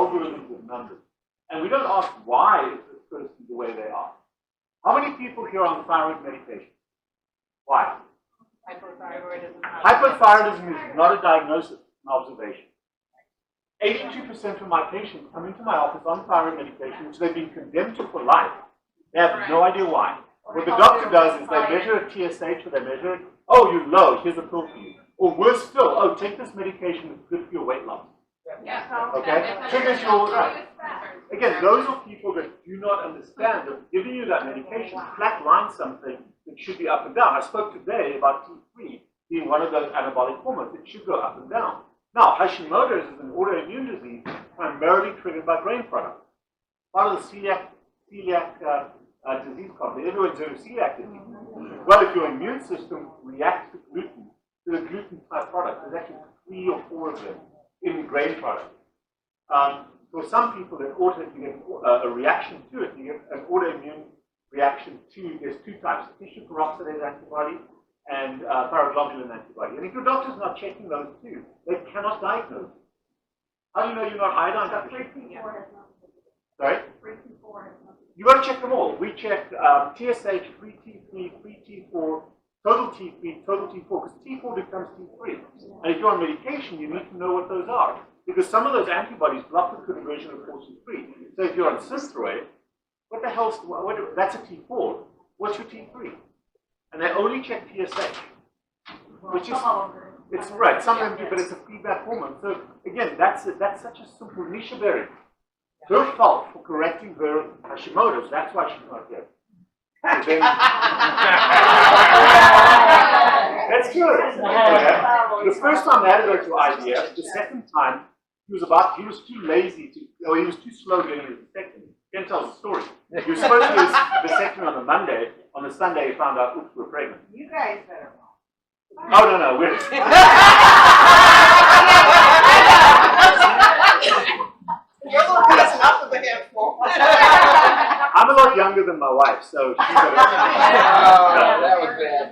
algorithms of numbers. And we don't ask why is this person the way they are. How many people here are on thyroid medication? Why? Hypothyroidism. Hypothyroidism is not a diagnosis, an observation. 82% of my patients come into my office on thyroid medication, which they've been condemned to for life. They have no idea why. What the doctor does is they measure a TSH, or they measure it, oh, you're low, here's a pill for you. Or worse still, oh, take this medication, it's good for your weight loss. Yeah. Okay? Triggers your right. Again, those are people that do not understand that giving you that medication flatlines something that should be up and down. I spoke today about T3 being one of those anabolic hormones. It should go up and down. Now, Hashimoto's is an autoimmune disease primarily triggered by grain products. Part of the celiac disease concept. Everyone's heard of celiac disease. Well, if your immune system reacts to gluten, to the gluten-type product, there's actually 3 or 4 of them in grain products. For some people, you get a reaction to it. You get an autoimmune reaction to, there's 2 types, tissue peroxidase antibody and thyroglobulin antibody. And if your doctor's not checking those 2, they cannot diagnose. How do you know you're not iodine deficient? Sorry? You got to check them all. We check TSH, free T3, free T4, total T3, total T4, because T4 becomes T3. And if you're on medication, you need to know what those are. Because some of those antibodies block the conversion of 4T3. So if you're on Synthroid, what the hell's, that's a T4. What's your T3? And they only check TSH, which is, it's right, some of them do, but it's a feedback hormone. So again, that's such a simple niche berry. Her fault for correcting her Hashimoto's, that's why she's not here. Then, that's good. Okay. The first time they had to go to IVF, the second time, he was too lazy or he was too slow getting his vasectomy. Ken tells the story. He was supposed to do his vasectomy on the Monday. On the Sunday, he found out, oops, we're pregnant. You guys better. Oh, no, we're... You're a little cousin up with a handful. I'm a lot younger than my wife, so she's got that was bad.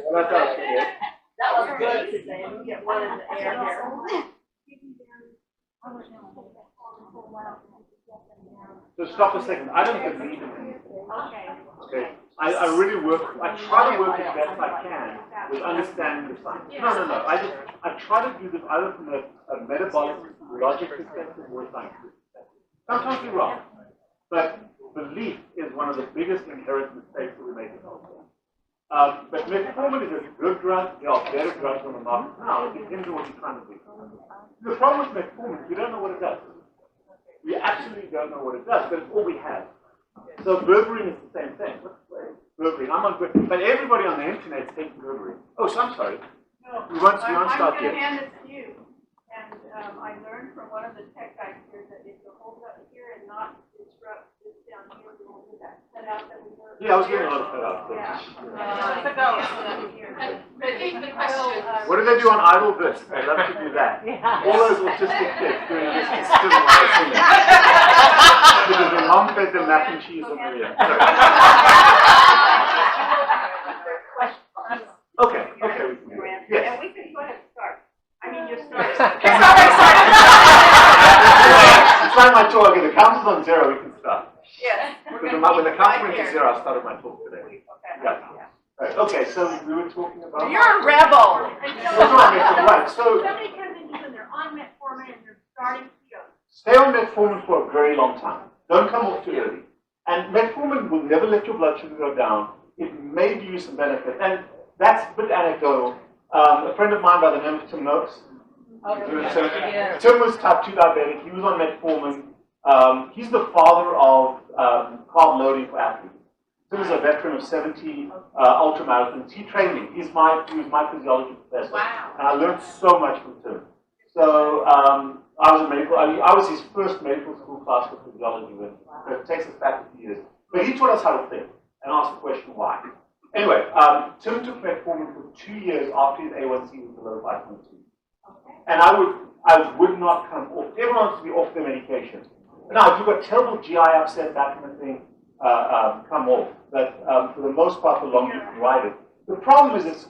That was good. You get one in the air here. So stop a second. I don't believe in anything. Okay. I really I try to work as best I can with understanding the science. No. I try to do this either from a metabolic, logic perspective or a scientific perspective. Sometimes you're wrong. But belief is one of the biggest inherent mistakes that we make in healthcare. But metformin is a good drug. There are better drugs on the market now. It depends on what you're trying to do. The problem with metformin is we don't know what it does. We absolutely don't know what it does, but it's all we have. So berberine is the same thing. Berberine. I'm on berberine. But everybody on the internet is taking berberine. Oh, so I'm sorry. No, we won't start I'm going yet. to hand it to you. And I learned from one of the tech guys here that if you hold it up here and not disrupt this down here, we won't do that. Cut out that we were. Yeah, I was getting a lot of cut out. What do they do on Idle Bits? They love to do that. All those autistic kids doing this still because the mom fed them mac and cheese on the ear. Okay. Yes. And we can go ahead and start. I mean, you're starting. It's like my talk. If the count is on 0, we can start. Yes. Because when the count went to 0, I started my talk today. Okay. Yeah. Right. Okay, so we were talking about... You're a rebel. Right, so somebody comes in and they're on metformin and they're starting keto. stay on metformin for a very long time. Don't come off too early. And metformin will never let your blood sugar go down. It may give you some benefit. And that's a bit anecdotal. A friend of mine by the name of Tim Noakes. Tim was type 2 diabetic. He was on metformin. He's the father of carb loading for athletes. Tim is a veteran of 70 ultramarathons. He trained me. He was my physiology professor. Wow. And I learned so much from Tim. So I was his first medical school class for physiology with. So it takes us back a few years. But he taught us how to think and ask the question why. Anyway, Tim took metformin for 2 years after his A1C was below 5.2. And I would not come off. Everyone wants to be off their medication. Now, if you've got terrible GI upset, that kind of thing, come off. But for the most part, the longer you can ride it. The problem is it's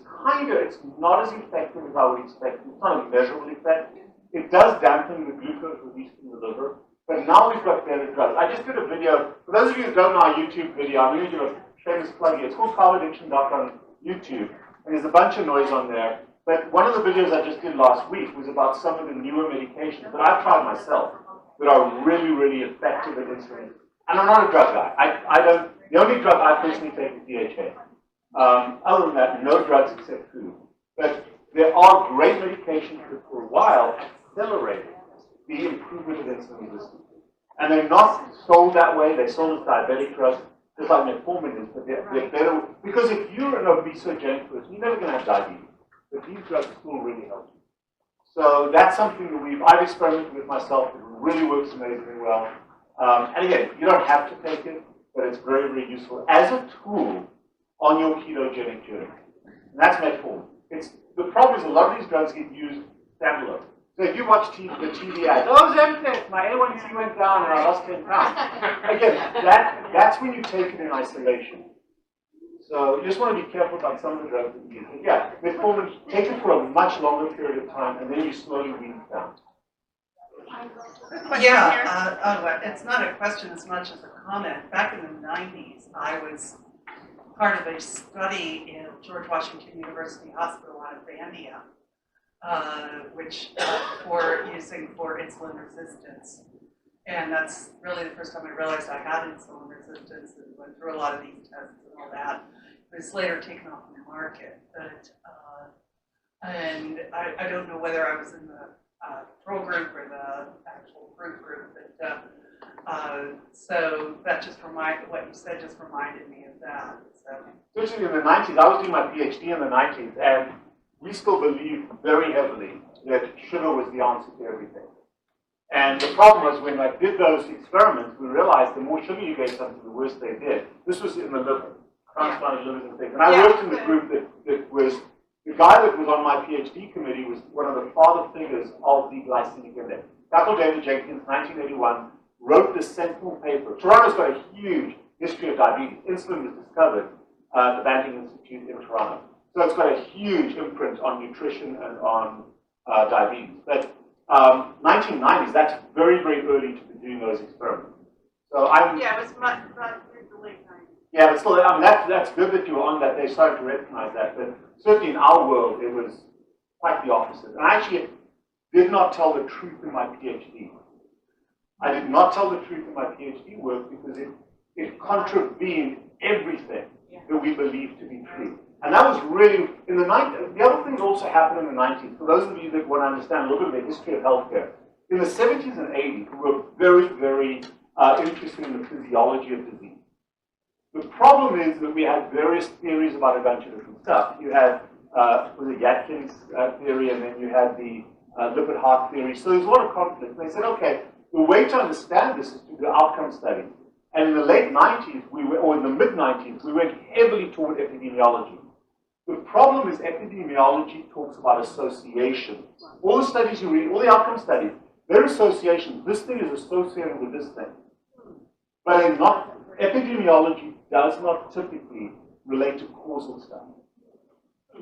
not as effective as I would expect. It's not a measurable effect. It does dampen the glucose released from the liver. but now we've got better drugs. I just did a video, for those of you who don't know our YouTube video, I'm going to do a shameless plug here. It's called Carb Addiction Doc on YouTube, and there's a bunch of noise on there. But one of the videos I just did last week was about some of the newer medications that I've tried myself that are really, really effective at insulin. And I'm not a drug guy. The only drug I personally take is DHA. Other than that, no drugs except food. But there are great medications that for a while accelerate the improvement of insulin resistance. And they're not sold that way. They're sold as diabetic drugs, just like metformin is, but they're better. Because if you're an obesogenic person, you're never going to have diabetes. But these drugs still really help you. So that's something that I've experimented with myself. It really works amazingly well. And again, you don't have to take it, but it's very, very useful as a tool on your ketogenic journey. And that's metformin. The problem is a lot of these drugs get used standalone. So if you watch the TV ads, Ozempic, my A1C went down and I lost 10 pounds. Again, that's when you take it in isolation. So you just want to be careful about some of the drugs that you use. But yeah, metformin, take it for a much longer period of time, and then you slowly wean it down. Yeah, it's not a question as much as a comment. Back in the 90s, I was part of a study in George Washington University Hospital out of Zambia, which for insulin resistance. And that's really the first time I realized I had insulin resistance and went through a lot of these tests and all that. It was later taken off the market. But, and I don't know whether I was in the pro group or the actual fruit group. But, so that just what you said just reminded me of that. So. Especially in the 90s, I was doing my PhD in the 90s, and we still believed very heavily that sugar was the answer to everything. And the problem was when I did those experiments, we realized the more sugar you gave something, the worse they did. This was in the liver, transplanted livers and things. And I worked in the group that was, the guy that was on my PhD committee was one of the father figures of the glycemic index. Dr. David Jenkins, 1981, wrote this sentinel paper. Toronto's got a huge history of diabetes. Insulin was discovered at the Banting Institute in Toronto. So it's got a huge imprint on nutrition and on diabetes. But 1990s, that's very, very early to be doing those experiments. So Yeah, it was about the late 90s. Yeah, but still, I mean, that's good that you were on that. They started to recognize that. But certainly in our world, it was quite the opposite. And I actually did not tell the truth in my PhD. I did not tell the truth in my PhD work because it contravened everything that we believed to be true. And that was really, in the 90s, the other thing that also happened in the 90s, for those of you that want to understand a little bit of the history of healthcare, in the 70s and 80s, we were very, very interested in the physiology of disease. The problem is that we had various theories about a bunch of different stuff. You had, was it Yatkin's theory, and then you had the lipid heart theory. So there's a lot of conflict. And they said, okay, the way to understand this is to do outcome studies. And in the late 90s, or in the mid-90s, we went heavily toward epidemiology. The problem is epidemiology talks about association. All the studies you read, all the outcome studies, they're associations. This thing is associated with this thing. But they're not, epidemiology does not typically relate to causal stuff.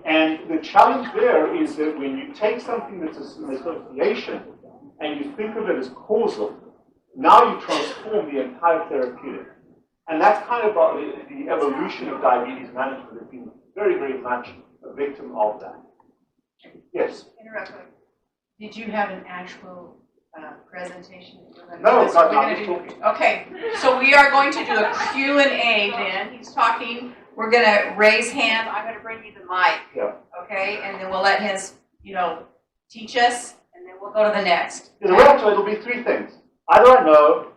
And the challenge there is that when you take something that's an association and you think of it as causal, now you transform the entire therapeutic. And that's kind of the evolution of diabetes management. It's been very, very much a victim of that. Yes? Interrupt. Did you have an actual presentation? No, I'm talking. Okay, so we are going to do a Q&A then. He's talking. We're going to raise hand. I'm going to bring you the mic. Yeah. Okay, and then we'll let him, teach us, and then we'll go to the next. Yeah, the way I do it will be three things. Either I know,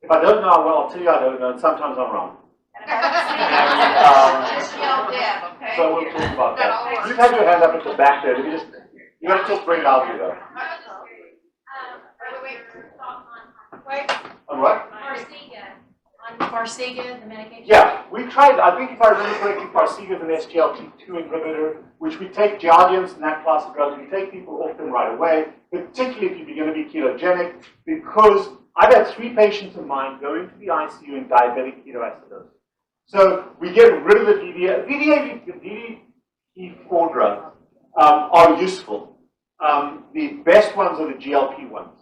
if I don't know, I'll tell you I don't know, and sometimes I'm wrong. Just yell Deb, okay? So we'll talk about that. You've had your hand up at the back there. You got to just bring it out here, though. On what? Farxiga, the medication? Yeah, we tried, I think if I remember correctly, Farxiga is an SGLT2 inhibitor, which we take Jardians and that class of drugs, we take people off them right away, particularly if you're going to be ketogenic, because I've had 3 patients of mine go into the ICU in diabetic ketoacidosis. So we get rid of the DDE4 drugs are useful. The best ones are the GLP ones.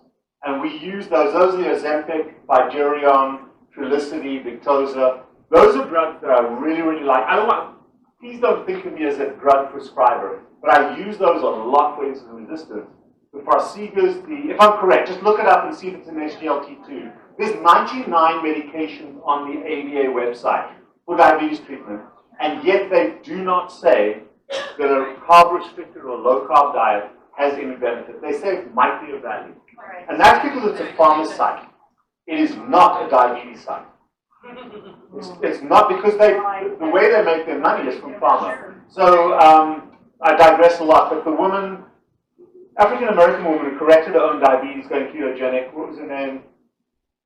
And we use those. Those are the Ozempic, Vigerion, Trulicity, Victoza. Those are drugs that I really, really like. Please don't think of me as a drug prescriber, but I use those a lot for insulin resistance. The Farxigas, if I'm correct, just look it up and see if it's an SGLT2. There's 99 medications on the ADA website for diabetes treatment, and yet they do not say that a carb-restricted or low-carb diet has any benefit. They say it might be of value. And that's because it's a pharma site. It is not a diabetes site. It's not because the way they make their money is from pharma. So I digress a lot, but the woman, African-American woman who corrected her own diabetes going ketogenic, what was her name?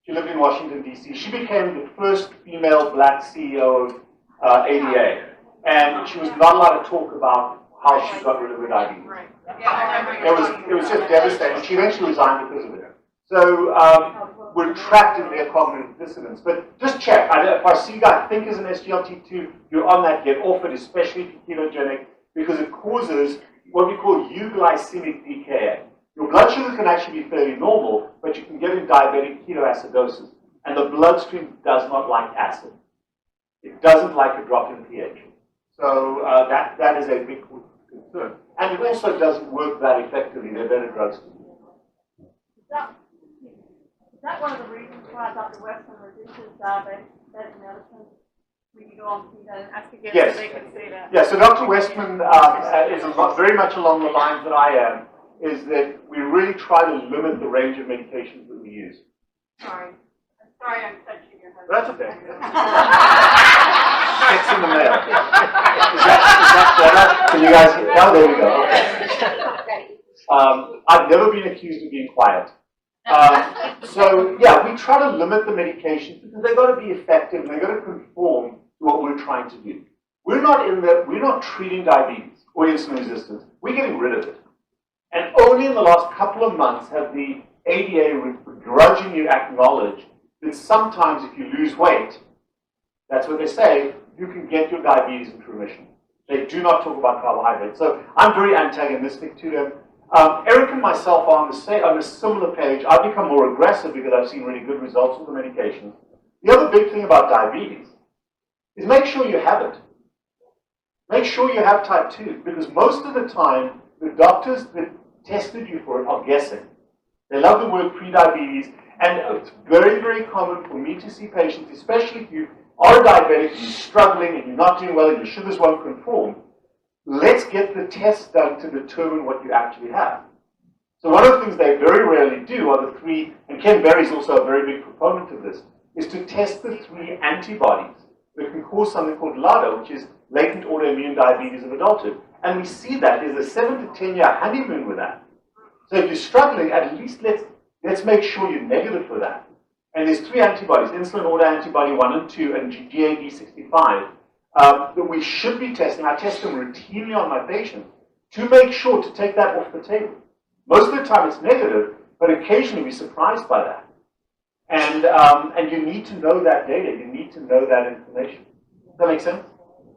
She lived in Washington, D.C. She became the first female black CEO of ADA. And she was not allowed to talk about how she got rid of her diabetes. It was just devastating. She eventually resigned because of it. So we're trapped in their cognitive dissonance. But just check. Farxiga, I think, is an SGLT2. You're on that, get off it, especially if you're ketogenic, because it causes what we call euglycemic decay. Your blood sugar can actually be fairly normal, but you can get in diabetic ketoacidosis. And the bloodstream does not like acid. It doesn't like a drop in pH. So that is a big concern. And it also doesn't work that effectively. There are better drugs to use. Is that one of the reasons why Dr. Westman reduces diabetic medicine? We can go on keto and ask again Yes. so they can say that. Yeah, so Dr. Westman is very much along the lines that I am, is that we really try to limit the range of medications that we use. Sorry. I'm sorry I'm touching your husband. That's okay. Checks in the mail. Is that better? Can you guys hear? Oh, there we go. Okay. I've never been accused of being quiet. So, yeah, we try to limit the medications because they've got to be effective and they've got to conform to what we're trying to do. We're not treating diabetes or insulin resistance. We're getting rid of it. And only in the last couple of months have the ADA begrudgingly acknowledged that sometimes if you lose weight, that's what they say, you can get your diabetes into remission. They do not talk about carbohydrates. So I'm very antagonistic to them. Eric and myself are on a similar page. I've become more aggressive because I've seen really good results with the medications. The other big thing about diabetes is make sure you have it. Make sure you have type 2, because most of the time, the doctors that tested you for it are guessing. They love the word pre-diabetes, and it's very, very common for me to see patients, especially if you are diabetic, you're struggling, and you're not doing well, and your sugars won't conform. Let's get the test done to determine what you actually have. So one of the things they very rarely do are the three, and Ken Berry's also a very big proponent of this, is to test the 3 antibodies that can cause something called LADA, which is latent autoimmune diabetes of adulthood. And we see that there's a 7 to 10 year honeymoon with that. So if you're struggling, at least let's make sure you're negative for that. And there's 3 antibodies, insulin autoantibody 1 and 2, and GAD65, that we should be testing. I test them routinely on my patients to make sure to take that off the table. Most of the time it's negative, but occasionally we're surprised by that. And you need to know that data. You need to know that information. Does that make sense?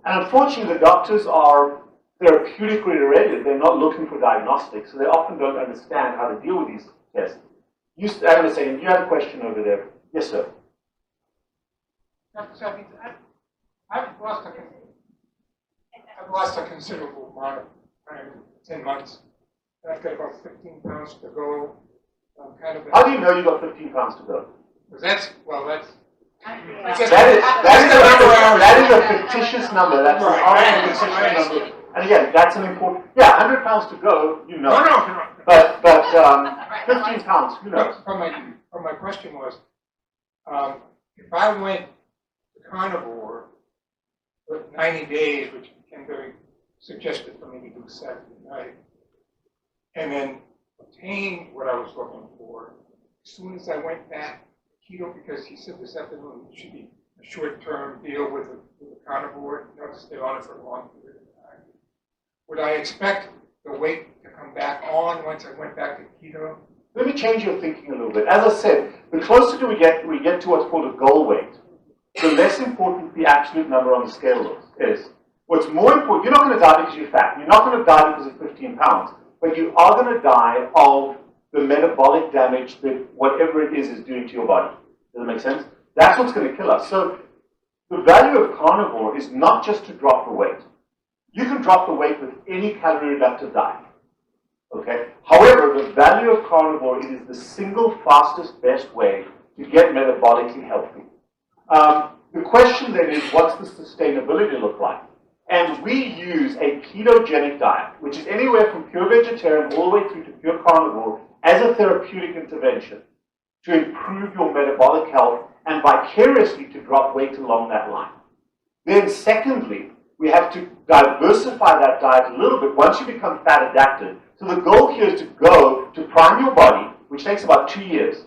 And unfortunately, the doctors are therapeutically oriented. They're not looking for diagnostics, so they often don't understand how to deal with these tests. Hang on a second. You had a question over there. Yes, sir. Dr. Cywes, I've lost a considerable amount of time, 10 months. I've got about 15 pounds to go. How do you know you got 15 pounds to go? That's that is a fictitious number. That's an artificial number. And again, that's an important. Yeah, 100 pounds to go. You know. No. But 15 pounds. Who knows? But my question was, if I went to carnivore for 90 days, which became very suggested for me to do Saturday night, and then obtain what I was looking for, as soon as I went back to keto, because he said this afternoon it should be a short-term deal with the carnivore, not to stay on it for a long period of time. Would I expect the weight to come back on once I went back to keto? Let me change your thinking a little bit. As I said, the closer we get to what's called a goal weight, the less important the absolute number on the scale is. What's more important, you're not going to die because you're fat. You're not going to die because of 15 pounds. But you are going to die of the metabolic damage that whatever it is doing to your body. Does that make sense? That's what's going to kill us. So the value of carnivore is not just to drop the weight. You can drop the weight with any calorie reductive diet. Okay? However, the value of carnivore is the single fastest, best way to get metabolically healthy. The question then is, what's the sustainability look like? And we use a ketogenic diet, which is anywhere from pure vegetarian all the way through to pure carnivore, as a therapeutic intervention to improve your metabolic health and vicariously to drop weight along that line. Then secondly, we have to diversify that diet a little bit once you become fat adapted. So the goal here is to go to prime your body, which takes about 2 years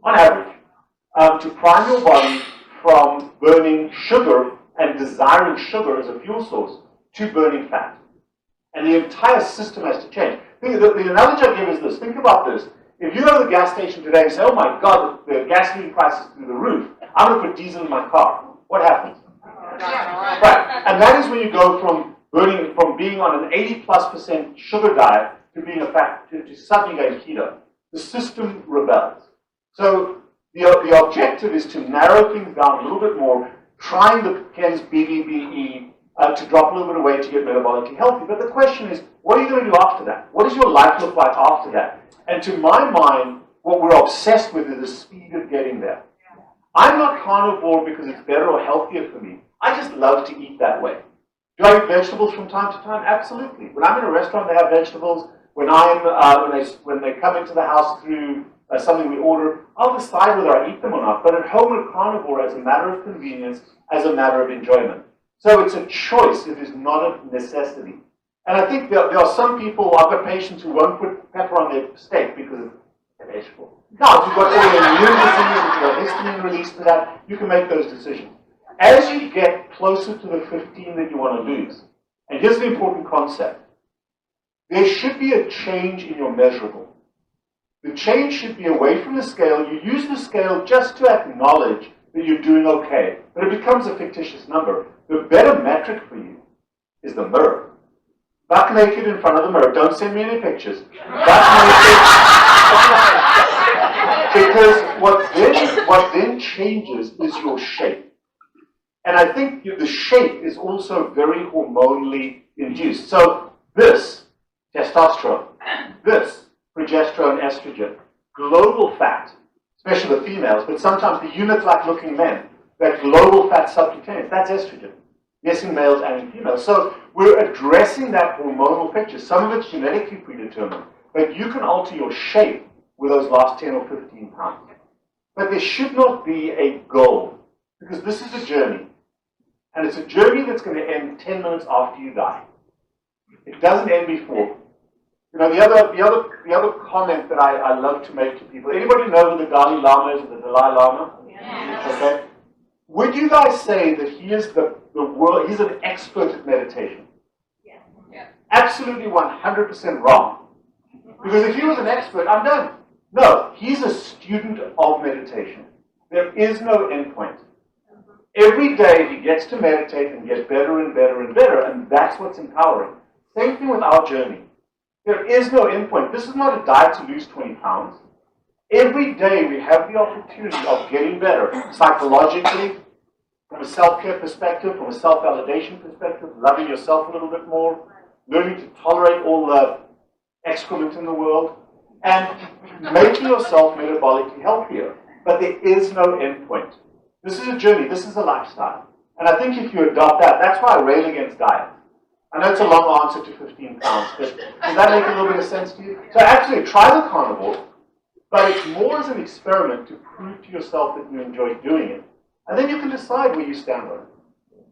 on average, to prime your body from burning sugar and desiring sugar as a fuel source to burning fat. And the entire system has to change. The analogy I give is this. Think about this. If you go to the gas station today and say, oh my God, the gasoline price is through the roof, I'm going to put diesel in my car. What happens? Right. And that is when you go from being on an 80+% sugar diet to being to suddenly going keto. The system rebels. So the objective is to narrow things down a little bit more, trying the Ken's BBBE to drop a little bit of weight to get metabolically healthy. But the question is, what are you going to do after that? What does your life look like after that? And to my mind, what we're obsessed with is the speed of getting there. I'm not carnivore because it's better or healthier for me. I just love to eat that way. Do I eat vegetables from time to time? Absolutely. When I'm in a restaurant, they have vegetables. When they come into the house through something we order, I'll decide whether I eat them or not. But at home, we're carnivore as a matter of convenience, as a matter of enjoyment. So it's a choice. It is not a necessity. And I think there are some people, I've got patients who won't put pepper on their steak because it's a vegetable. Now, if you've got all the immune disease, if you've got histamine release to that, you can make those decisions. As you get closer to the 15 that you want to lose, and here's the important concept, there should be a change in your measurable. The change should be away from the scale. You use the scale just to acknowledge that you're doing okay, but it becomes a fictitious number. The better metric for you is the mirror. Buck naked in front of the mirror. Don't send me any pictures. Buck naked. Because what then changes is your shape. And I think the shape is also very hormonally induced. So this, testosterone, this, progesterone, estrogen, global fat, especially the females, but sometimes the eunuch-like looking men, that global fat subcutaneous, that's estrogen. Yes, in males and in females. So we're addressing that hormonal picture. Some of it's genetically predetermined, but you can alter your shape with those last 10 or 15 pounds. But there should not be a goal, because this is a journey. And it's a journey that's going to end 10 minutes after you die. It doesn't end before. You know, the other comment that I love to make to people, anybody know who the Dalai Lama is, or the Dalai Lama? Yes. Okay. Would you guys say that he is he's an expert at meditation? Yes. Yeah. Absolutely 100% wrong. Because if he was an expert, I'm done. No, he's a student of meditation. There is no endpoint. Every day he gets to meditate and get better and better and better, and that's what's empowering. Same thing with our journey. There is no endpoint. This is not a diet to lose 20 pounds. Every day we have the opportunity of getting better psychologically, from a self-care perspective, from a self-validation perspective, loving yourself a little bit more, learning to tolerate all the excrement in the world, and making yourself metabolically healthier. But there is no endpoint. This is a journey. This is a lifestyle. And I think if you adopt that, that's why I rail against diet. I know it's a long answer to 15 pounds, but does that make a little bit of sense to you? So actually, try the carnivore, but it's more as an experiment to prove to yourself that you enjoy doing it. And then you can decide where you stand on it.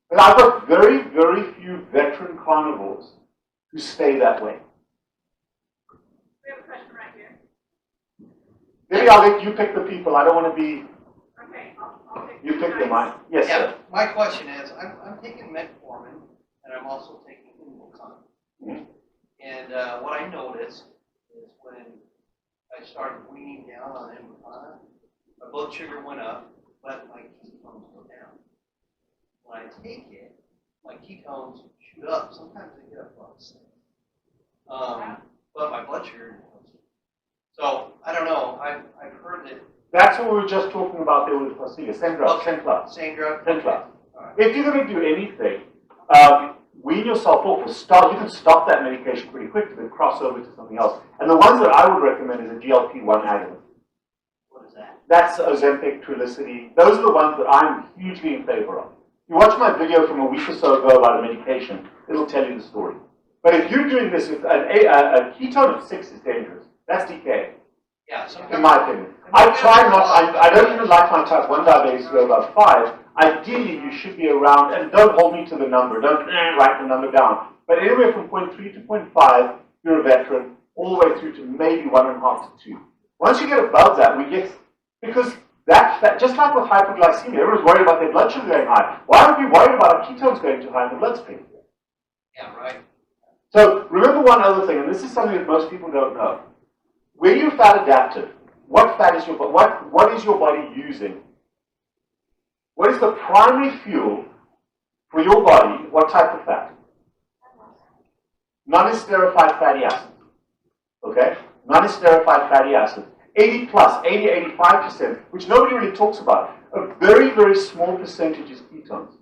But I've got very, very few veteran carnivores who stay that way. We have a question right here. Maybe I'll let you pick the people. I don't want to be... Okay, I'll take You pick the them. mic. Yes, Yeah, sir. my question is, I'm taking metformin, and I'm also taking Insulin. Mhm. And what I noticed is when I started weaning down on Insulin, my blood sugar went up, but my ketones go down. When I take it, my ketones shoot up. Sometimes they get up about 6. But my blood sugar goes So, I don't know, I've heard that. That's what we were just talking about there with Farxiga. Same drug, same class. Same drug? Same class. Alright. If you're going to do anything, wean yourself off or start, you can stop that medication pretty quickly, then cross over to something else. And the ones that I would recommend is a GLP-1 agonist. What is that? That's Ozempic, Trulicity. Those are the ones that I'm hugely in favor of. If you watch my video from a week or so ago about a medication, it'll tell you the story. But if you're doing this, if a ketone of 6 is dangerous. That's DKA, Yeah, so. in my opinion. I try not, I don't even like my type 1 diabetes to go above 5. Ideally, you should be around, and don't hold me to the number, don't write the number down. But anywhere from 0.3 to 0.5, you're a veteran, all the way through to maybe 1.5 to 2. Once you get above that, we get, because that, just like with hypoglycemia, everyone's worried about their blood sugar going high. Why would we be worried about our ketones going too high in the bloodstream? Yeah, right. So remember one other thing, and this is something that most people don't know. When you're fat adapted, what fat is your what is your body using? What is the primary fuel for your body? What type of fat? Non-esterified fatty acid. Okay? Non-esterified fatty acid. 80 plus, 80, 85%, which nobody really talks about. A very, very small percentage is ketones.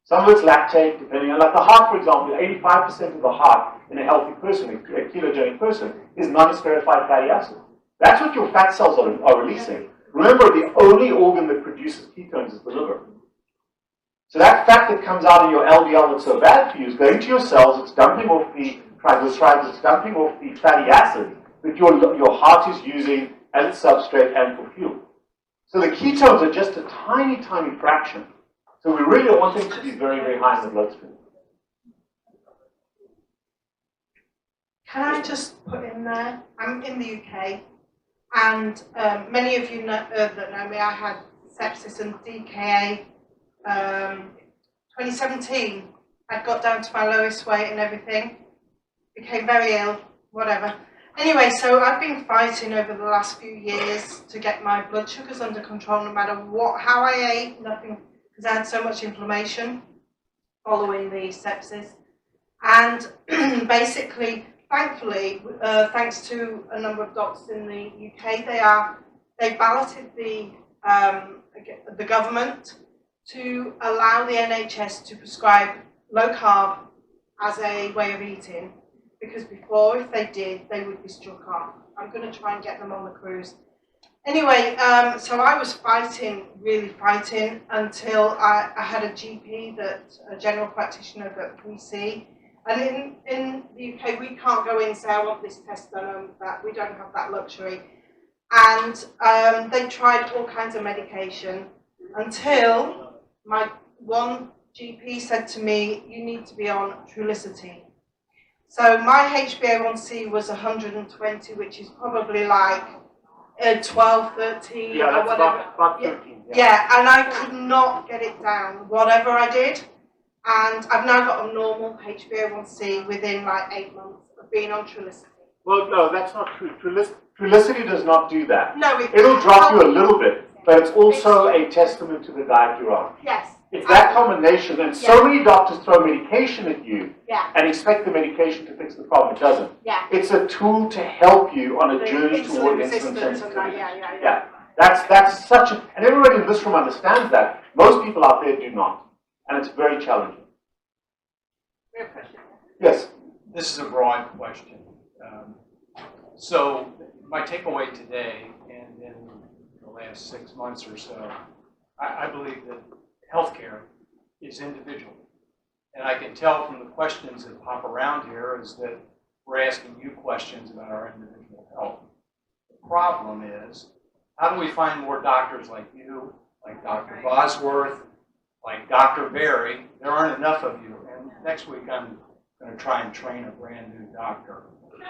Some of it's lactate, depending on, like the heart, for example, 85% of the heart in a healthy person, a ketogenic person, is non-esterified fatty acid. That's what your fat cells are releasing. Remember, the only organ that produces ketones is the liver. So that fat that comes out of your LDL that's so bad for you is going to your cells, it's dumping off the triglycerides, it's dumping off the fatty acid that your heart is using as its substrate and for fuel. So the ketones are just a tiny, tiny fraction. So we really want them to be very, very high in the bloodstream. Can I just put in there, I'm in the UK, and many of you know, that know me, I had sepsis and DKA. 2017, I got down to my lowest weight and everything, became very ill, whatever. Anyway, so I've been fighting over the last few years to get my blood sugars under control, no matter how I ate, nothing, because I had so much inflammation following the sepsis. And basically, thankfully, thanks to a number of doctors in the UK, they balloted the government to allow the NHS to prescribe low carb as a way of eating, because before, if they did, they would be struck off. I'm going to try and get them on the cruise. Anyway, so I was fighting, really fighting, until I had a GP, a general practitioner that we see. And in the UK, we can't go in and say, I want this test done and that. We don't have that luxury. And they tried all kinds of medication until my one GP said to me, you need to be on Trulicity. So my HbA1c was 120, which is probably like 12, 13, Yeah, or that's whatever. about 13. Yeah, and I could not get it down, whatever I did. And I've now got a normal HbA1c within like 8 months of being on Trulicity. Well, no, that's not true. Trulicity does not do that. No, It'll drop you a little bit, but it's also a testament to the diet you're on. Yes. It's that combination, and so many doctors throw medication at you Yeah. and expect the medication to fix the problem. It doesn't. Yeah. It's a tool to help you on a The journey toward insulin resistance and that, sensitivity. yeah. That's such a, and everybody in this room understands that. Most people out there do not, and it's very challenging. We have a question. Yes. This is a broad question. So my takeaway today and in the last 6 months or so, I believe that healthcare is individual. And I can tell from the questions that pop around here is that we're asking you questions about our individual health. The problem is, how do we find more doctors like you, like Dr. Bosworth, like Dr. Berry? There aren't enough of you. And next week I'm going to try and train a brand new doctor. And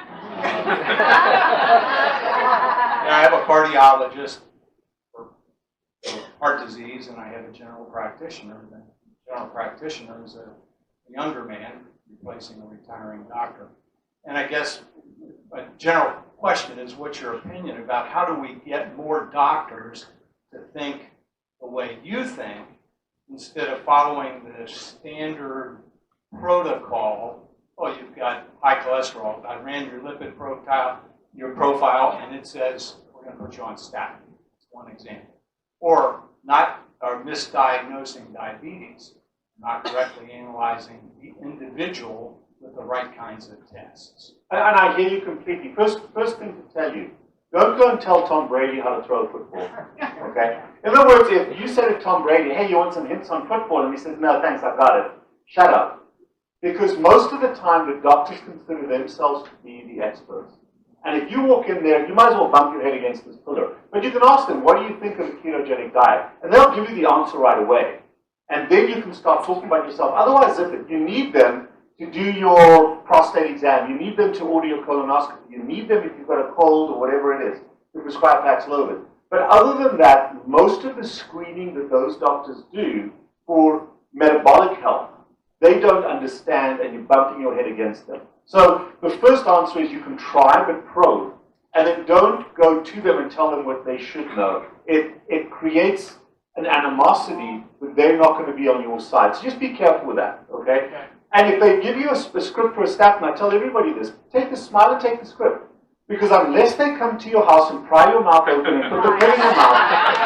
I have a cardiologist for heart disease, and I have a general practitioner. The general practitioner is a younger man replacing a retiring doctor. And I guess a general question is, what's your opinion about how do we get more doctors to think the way you think instead of following the standard protocol? Oh, you've got high cholesterol. I ran your lipid profile. your profile and it says, we're going to put you on statin. That's one example. Or misdiagnosing diabetes, not correctly analyzing the individual with the right kinds of tests. And I hear you completely. First thing to tell you, don't go and tell Tom Brady how to throw a football. Okay? In other words, if you say to Tom Brady, hey, you want some hints on football? And he says, no, thanks, I've got it. Shut up. Because most of the time, the doctors consider themselves to be the experts. And if you walk in there, you might as well bump your head against this pillar. But you can ask them, what do you think of a ketogenic diet? And they'll give you the answer right away. And then you can start talking about yourself. Otherwise, if you need them to do your prostate exam, you need them to order your colonoscopy, you need them if you've got a cold or whatever it is, to prescribe Paxlovid. But other than that, most of the screening that those doctors do for metabolic health, they don't understand, and you're bumping your head against them. So the first answer is you can try but probe, and then don't go to them and tell them what they should know. It creates an animosity that they're not going to be on your side. So just be careful with that, okay? And if they give you a script for a statin, I tell everybody this, take the smile and take the script. Because unless they come to your house and pry your mouth open and put the pill in your mouth,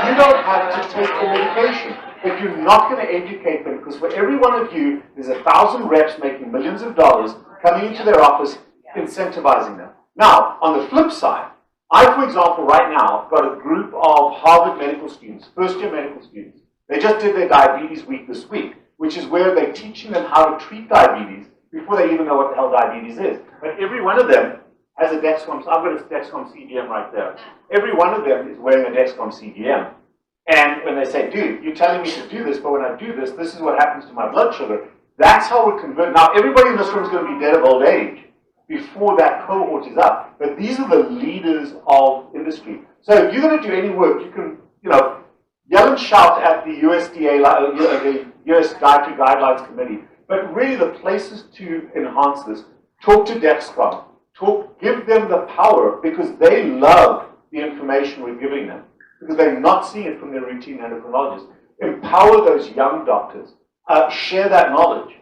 you don't have to take the medication. But you're not going to educate them, because for every one of you, there's 1,000 reps making millions of dollars coming into their office, incentivizing them. Now, on the flip side, I, for example, right now, got a group of Harvard medical students, first-year medical students. They just did their diabetes week this week, which is where they're teaching them how to treat diabetes before they even know what the hell diabetes is. But every one of them has a Dexcom. So I've got a Dexcom CGM right there. Every one of them is wearing a Dexcom CGM. And when they say, dude, you're telling me to do this, but when I do this, this is what happens to my blood sugar. That's how we're converted. Now, everybody in this room is going to be dead of old age before that cohort is up. But these are the leaders of industry. So if you're going to do any work, you can, yell and shout at the USDA, the US Dietary Guidelines Committee. But really the places to enhance this, talk to Dexcom. Give them the power, because they love the information we're giving them, because they're not seeing it from their routine endocrinologist. Empower those young doctors. Share that knowledge.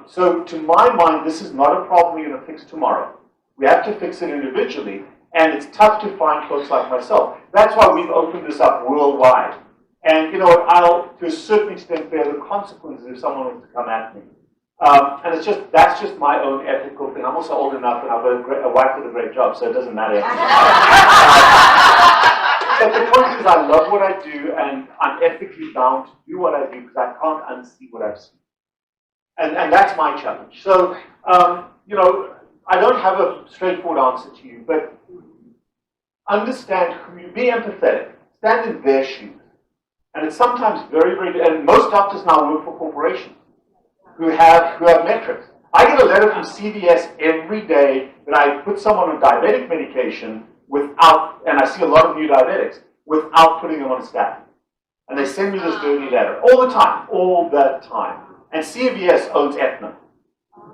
So to my mind, this is not a problem we're going to fix tomorrow. We have to fix it individually, and it's tough to find folks like myself. That's why we've opened this up worldwide. And you know what, I'll, to a certain extent, bear the consequences if someone wants to come at me. And that's just my own ethical thing. I'm also old enough, and I've got a wife with a great job, so it doesn't matter. But the point is, I love what I do, and I'm ethically bound to do what I do, because I can't unsee what I've seen. And that's my challenge. So, I don't have a straightforward answer to you, but understand, be empathetic, stand in their shoes. And it's sometimes very, very, and most doctors now work for corporations who have metrics. I get a letter from CVS every day that I put someone on diabetic medication without, and I see a lot of new diabetics, without putting them on a statin. And they send me this dirty letter all the time. And CVS owns Aetna.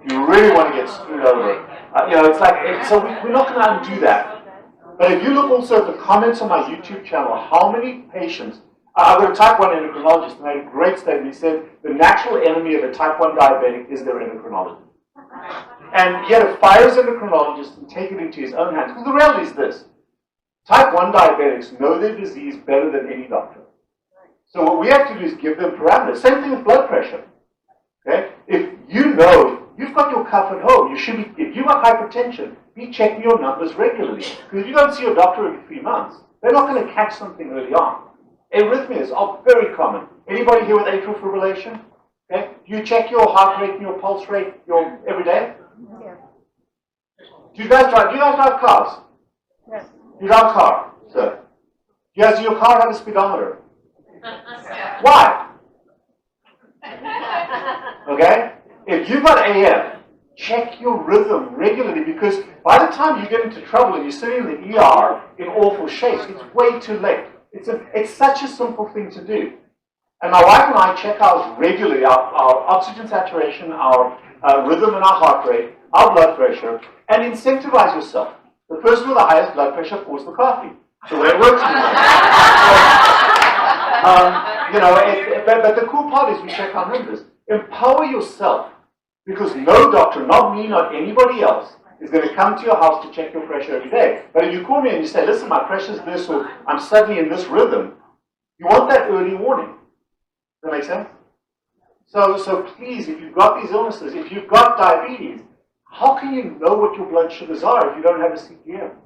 If you really want to get screwed over, so we're not going to undo that. But if you look also at the comments on my YouTube channel, how many patients, I've got a type 1 endocrinologist, and I had a great statement. He said, the natural enemy of a type 1 diabetic is their endocrinologist. And he had to fire his endocrinologist and take it into his own hands. Because the reality is this, type 1 diabetics know their disease better than any doctor. So what we have to do is give them parameters. Same thing with blood pressure. Okay? If you know you've got your cuff at home, you should be, if you've got hypertension, be checking your numbers regularly. Because if you don't see your doctor every 3 months, they're not going to catch something early on. Arrhythmias are very common. Anybody here with atrial fibrillation? Okay? Do you check your heart rate and your pulse rate every day? Yeah. Do you guys drive cars? Yes. You drive a car, sir. Does your car have a speedometer? Why? Okay? If you've got AF, check your rhythm regularly, because by the time you get into trouble and you're sitting in the ER in awful shape, it's way too late. It's such a simple thing to do. And my wife and I check ours regularly, our oxygen saturation, our rhythm and our heart rate, our blood pressure, and incentivize yourself. The person with the highest blood pressure pours the coffee. So it works. But the cool part is we check our numbers. Empower yourself, because no doctor, not me, not anybody else, is going to come to your house to check your pressure every day. But if you call me and you say, listen, my pressure's this, or I'm suddenly in this rhythm, you want that early warning. Does that make sense? So please, if you've got these illnesses, if you've got diabetes, how can you know what your blood sugars are if you don't have a CGM?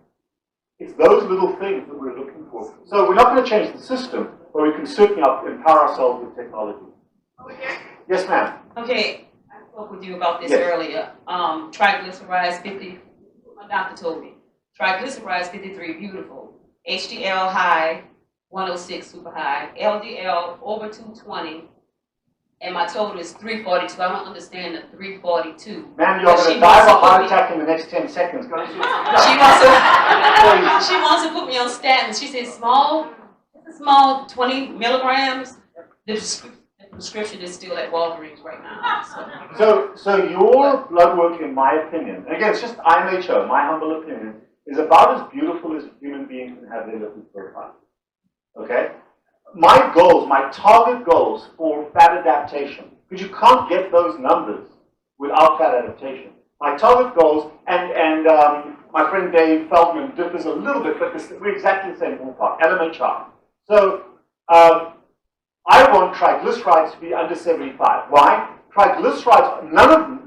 It's those little things that we're looking for. So we're not going to change the system, but we can certainly empower ourselves with technology. Yes, ma'am. Okay, I spoke with you about this Yes. earlier. Triglycerides 50, my doctor told me. Triglycerides 53, beautiful. HDL high, 106, super high. LDL over 220, and my total is 342. I don't understand the 342. Ma'am, you're going to die of a heart attack in the next 10 seconds. Go She wants to put me on statins. She said small 20 milligrams. The prescription is still at Walgreens right now. So your blood work, in my opinion, and again, it's just IMHO, my humble opinion, is about as beautiful as a human being can have their lipid profile. Okay? My goals, my target goals for fat adaptation, because you can't get those numbers without fat adaptation. My target goals, and my friend Dave Feldman differs a little bit, but we're exactly the same ballpark, LMHR. So I want triglycerides to be under 75. Why? Triglycerides,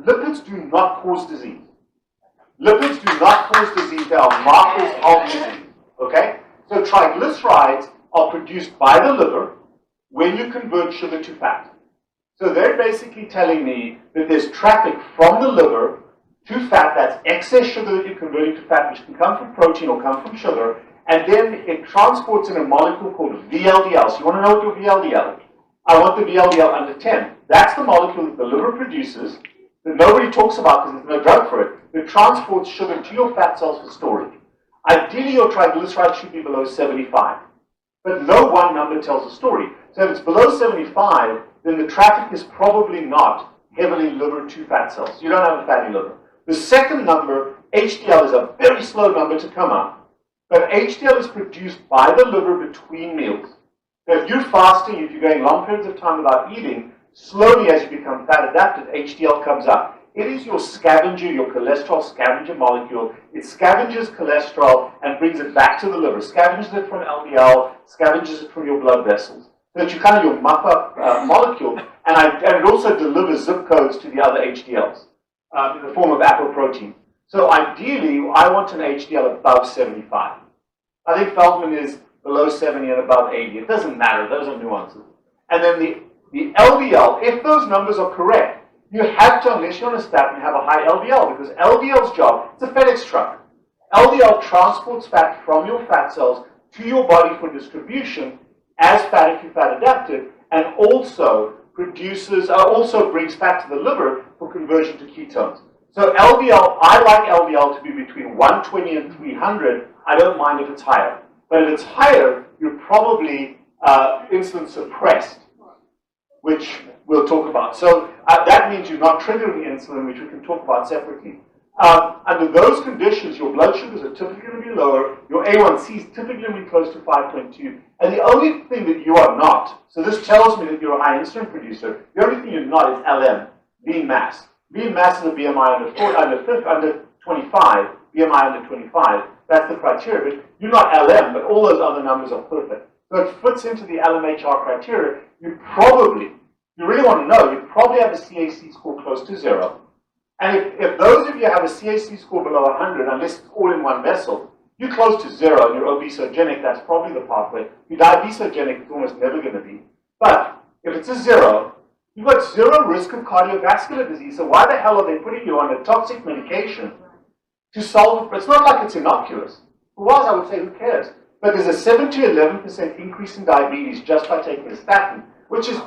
lipids do not cause disease. Lipids do not cause disease, they are markers of disease. Okay? So triglycerides are produced by the liver when you convert sugar to fat. So they're basically telling me that there's traffic from the liver to fat, that's excess sugar that you're converting to fat, which can come from protein or come from sugar, and then it transports in a molecule called VLDL. So you want to know what your VLDL is? I want the VLDL under 10. That's the molecule that the liver produces that nobody talks about because there's no drug for it, that transports sugar to your fat cells for storage. Ideally, your triglycerides should be below 75. But no one number tells a story. So if it's below 75, then the traffic is probably not heavily liver to fat cells. You don't have a fatty liver. The second number, HDL, is a very slow number to come up. But HDL is produced by the liver between meals. So if you're fasting, if you're going long periods of time without eating, slowly as you become fat adapted, HDL comes up. It is your scavenger, your cholesterol scavenger molecule. It scavenges cholesterol and brings it back to the liver. Scavenges it from LDL, scavenges it from your blood vessels. So that you kind of your muck-up molecule, and it also delivers zip codes to the other HDLs in the form of apoprotein. So ideally, I want an HDL above 75. I think Feldman is below 70 and above 80. It doesn't matter. Those are nuances. And then the LDL, if those numbers are correct, you have to, unless you're on a statin, have a high LDL, because LDL's job, it's a FedEx truck. LDL transports fat from your fat cells to your body for distribution as fat if you're fat adapted, and also brings fat to the liver for conversion to ketones. So LDL, I like LDL to be between 120 and 300. I don't mind if it's higher. But if it's higher, you're probably insulin suppressed, which we'll talk about. So that means you're not triggering insulin, which we can talk about separately. Under those conditions, your blood sugars are typically going to be lower. Your A1C is typically going to be close to 5.2. And the only thing that you are not, so this tells me that you're a high insulin producer, the only thing you're not is LM, lean mass. Lean mass is a BMI under 25, BMI under 25. That's the criteria. But you're not LM, but all those other numbers are perfect. So it fits into the LMHR criteria. You really want to know, you probably have a CAC score close to 0. And if those of you have a CAC score below 100, unless it's all in one vessel, you're close to 0 and you're obesogenic, that's probably the pathway. If you're diabesogenic, it's almost never going to be. But if it's a 0, you've got 0 risk of cardiovascular disease. So why the hell are they putting you on a toxic medication to solve it? It's not like it's innocuous. For while I would say, who cares? But there's a 7 to 11% increase in diabetes just by taking a statin, which is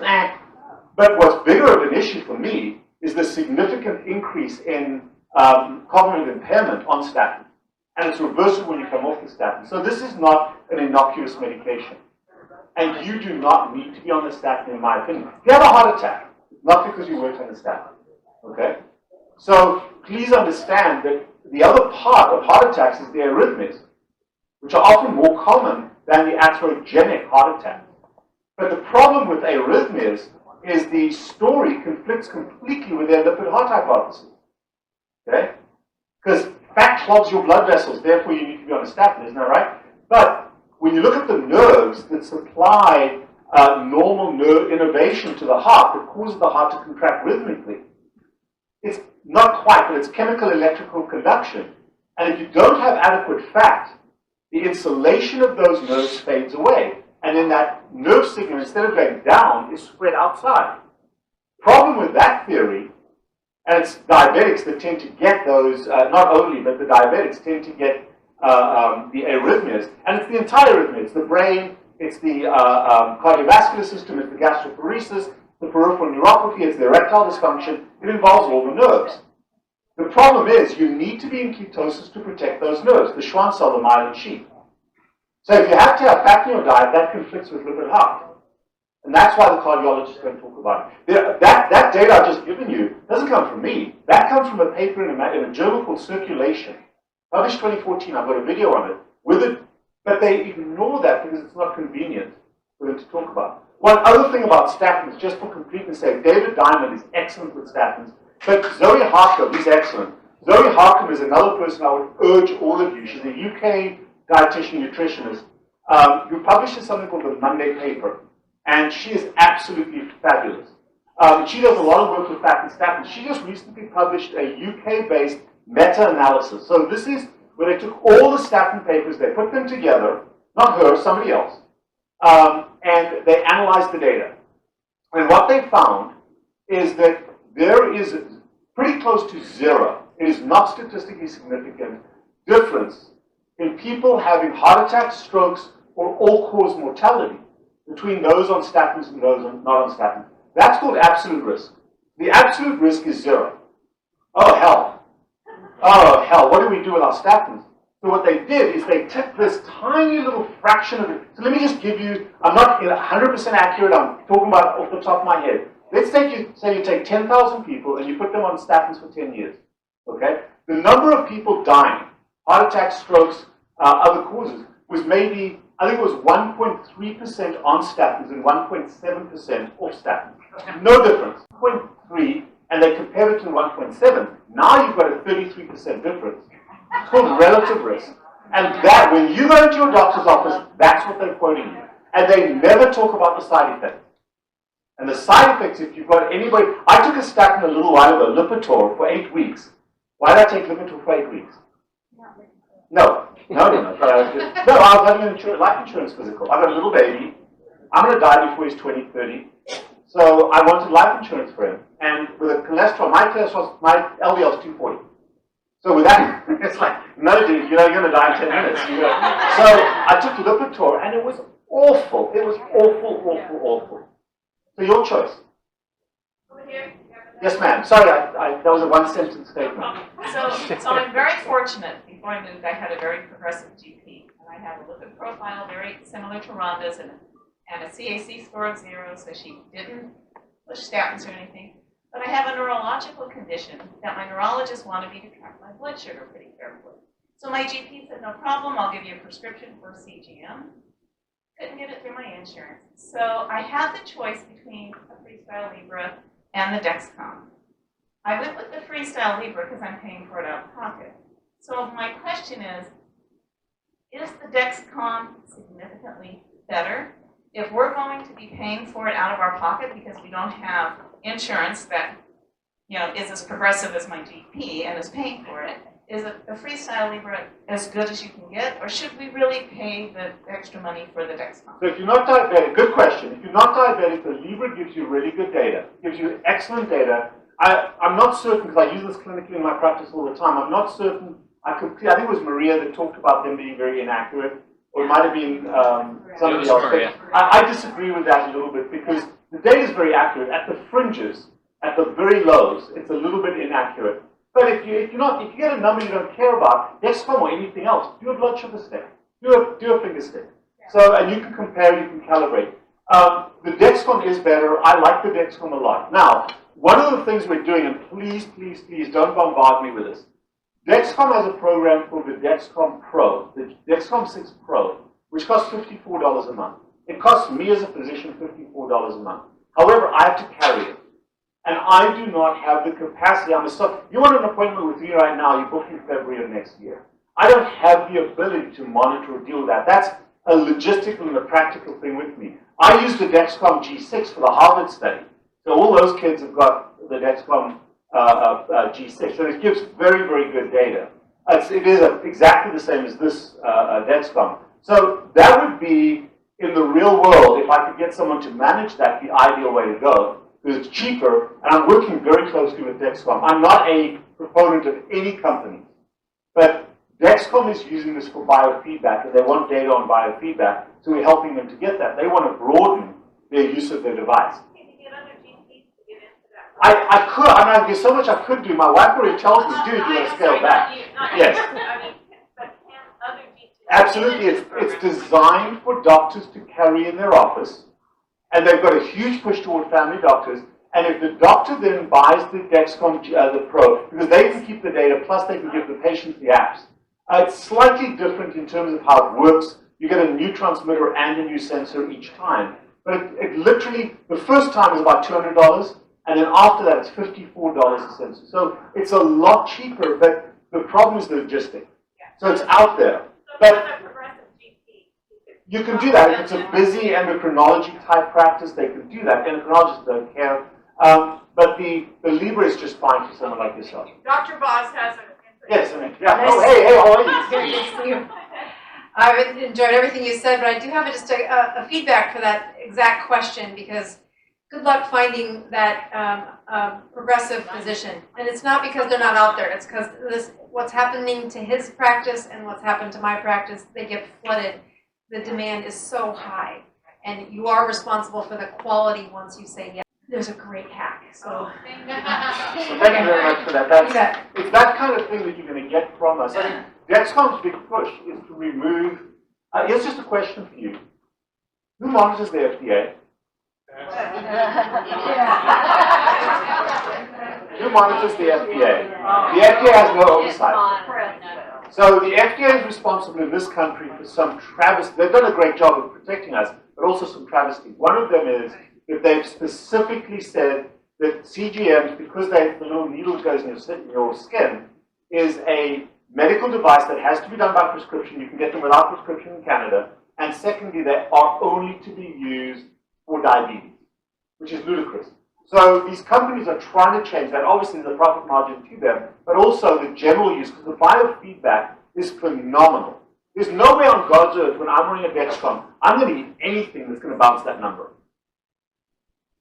But what's bigger of an issue for me is the significant increase in cognitive impairment on statin. And it's reversible when you come off the statin. So this is not an innocuous medication. And you do not need to be on the statin, in my opinion. If you have a heart attack, it's not because you worked on the statin. Okay? So please understand that the other part of heart attacks is the arrhythmias, which are often more common than the atherogenic heart attack. But the problem with arrhythmias is the story conflicts completely with their lipid heart hypothesis. Okay? Because Fat clogs your blood vessels, therefore you need to be on a statin, isn't that right? But when you look at the nerves that supply normal nerve innervation to the heart, that causes the heart to contract rhythmically, it's not quite, but it's chemical electrical conduction. And if you don't have adequate fat, the insulation of those nerves fades away. And then that nerve signal, instead of going down, is spread outside. Problem with that theory, and it's diabetics that tend to get those, not only, but the diabetics tend to get the arrhythmias, and it's the entire arrhythmia. It's the brain, it's the cardiovascular system, it's the gastroparesis, the peripheral neuropathy, it's the erectile dysfunction. It involves all the nerves. The problem is you need to be in ketosis to protect those nerves, the Schwann cell, the myelin sheath. So if you have to have fat in your diet, that conflicts with lipid heart. And that's why the cardiologist is going to talk about it. That data I've just given you doesn't come from me. That comes from a paper in a journal called Circulation. Published 2014, I've got a video on it. But they ignore that because it's not convenient for them to talk about. One other thing about statins, just for completeness sake, David Diamond is excellent with statins. But Zoe Harcombe, he's excellent. Zoe Harcombe is another person I would urge all of you. She's a UK dietitian nutritionist who publishes something called the Monday Paper. And she is absolutely fabulous. She does a lot of work with fat and statins. She just recently published a UK-based meta-analysis. So this is where they took all the statin papers, they put them together, not her, somebody else, and they analyzed the data. And what they found is that there is pretty close to zero, it is not statistically significant, difference in people having heart attacks, strokes, or all-cause mortality between those on statins and those not on statins. That's called absolute risk. The absolute risk is zero. Oh, hell. Oh, hell. What do we do with our statins? So what they did is they took this tiny little fraction of it. So let me just give you, I'm not 100% accurate, I'm talking about off the top of my head. Let's say you take 10,000 people and you put them on statins for 10 years. Okay? The number of people dying, heart attacks, strokes, other causes, was maybe, I think it was 1.3% on statins and 1.7% off statins. No difference. 0.3, and they compared it to 1.7. Now you've got a 33% difference. It's called relative risk. And that, when you go into your doctor's office, that's what they're quoting you. And they never talk about the side effects. And the side effects, if you've got anybody, I took a statin a little while ago, Lipitor, for 8 weeks. Why did I take Lipitor for 8 weeks? No. No, I was having a life insurance physical. I've got a little baby. I'm going to die before he's 20, 30. So I wanted life insurance for him. And with a cholesterol, my LDL is 240. So with that, it's like, no, dude, you're going to die in 10 minutes. So I took Lipitor, and it was awful. It was awful. So your choice. Over here. Yes, ma'am. Sorry, that was a one-sentence statement. No problem. So I'm very fortunate. Before I moved, I had a very progressive GP, and I have a lipid profile very similar to Rhonda's, and a CAC score of 0, so she didn't push statins or anything. But I have a neurological condition that my neurologist wanted me to track my blood sugar pretty carefully. So my GP said, no problem, I'll give you a prescription for CGM. Couldn't get it through my insurance. So I had the choice between a Freestyle Libre and the Dexcom. I went with the Freestyle Libre because I'm paying for it out of pocket. So my question is the Dexcom significantly better? If we're going to be paying for it out of our pocket because we don't have insurance that is as progressive as my GP and is paying for it, is the Freestyle Libre as good as you can get, or should we really pay the extra money for the Dexcom? So if you're not diabetic, good question. If you're not diabetic, the Libre gives you really good data, gives you excellent data. I'm not certain, because I use this clinically in my practice all the time, I'm not certain, I think it was Maria that talked about them being very inaccurate, or it might have been somebody else. But I disagree with that a little bit, because the data is very accurate. At the fringes, at the very lows, it's a little bit inaccurate. But if you get a number you don't care about, Dexcom or anything else, do a blood sugar stick, do a finger stick. So, and you can compare, you can calibrate. The Dexcom is better. I like the Dexcom a lot. Now, one of the things we're doing, and please don't bombard me with this. Dexcom has a program called the Dexcom Pro, the Dexcom 6 Pro, which costs $54 a month. It costs me as a physician $54 a month. However, I have to carry it. And I do not have the capacity. You want an appointment with me right now, you book in February of next year. I don't have the ability to monitor or deal with that. That's a logistical and a practical thing with me. I used the Dexcom G6 for the Harvard study. So all those kids have got the Dexcom G6. So it gives very, very good data. It is exactly the same as this Dexcom. So that would be, in the real world, if I could get someone to manage that, the ideal way to go. Because it's cheaper, and I'm working very closely with Dexcom. I'm not a proponent of any company, but Dexcom is using this for biofeedback, and they want data on biofeedback, so we're helping them to get that. They want to broaden their use of their device. Can you get other GPs to get into that? I could, I mean, there's so much I could do. My wife already tells me, dude, you want to scale back. Yes. I mean, but can other GPs? Absolutely, it's designed for doctors to carry in their office, and they've got a huge push toward family doctors. And if the doctor then buys the Dexcom, the Pro, because they can keep the data, plus they can give the patient the apps. It's slightly different in terms of how it works. You get a new transmitter and a new sensor each time. But it literally, the first time is about $200, and then after that it's $54 a sensor. So it's a lot cheaper, but the problem is the logistics. So it's out there. But you can do that. If it's a busy endocrinology type practice, they can do that. Endocrinologists don't care. But the Libre is just fine for someone like yourself. Dr. Boz has an Yes, I mean, yeah. Oh, hey, how are you? Very nice to meet you. I've enjoyed everything you said, but I do have just a feedback for that exact question, because good luck finding that progressive physician. And it's not because they're not out there. It's because what's happening to his practice and what's happened to my practice, they get flooded. The demand is so high. And you are responsible for the quality once you say yes. There's a great hack. So thank you very much for that. It's that kind of thing that you're going to get from us. I mean, Dexcom's big push is to remove. Here's just a question for you: who monitors the FDA? Who monitors the FDA? The FDA has no oversight. So the FDA is responsible in this country for some travesty. They've done a great job of protecting us, but also some travesties. One of them is that they've specifically said that CGMs, because the little needle that goes in your skin, is a medical device that has to be done by prescription. You can get them without prescription in Canada. And secondly, they are only to be used for diabetes, which is ludicrous. So these companies are trying to change that. Obviously, there's a profit margin to them, but also the general use, because the biofeedback is phenomenal. There's no way on God's earth when I'm running a Dexcom, I'm going to eat anything that's going to bounce that number.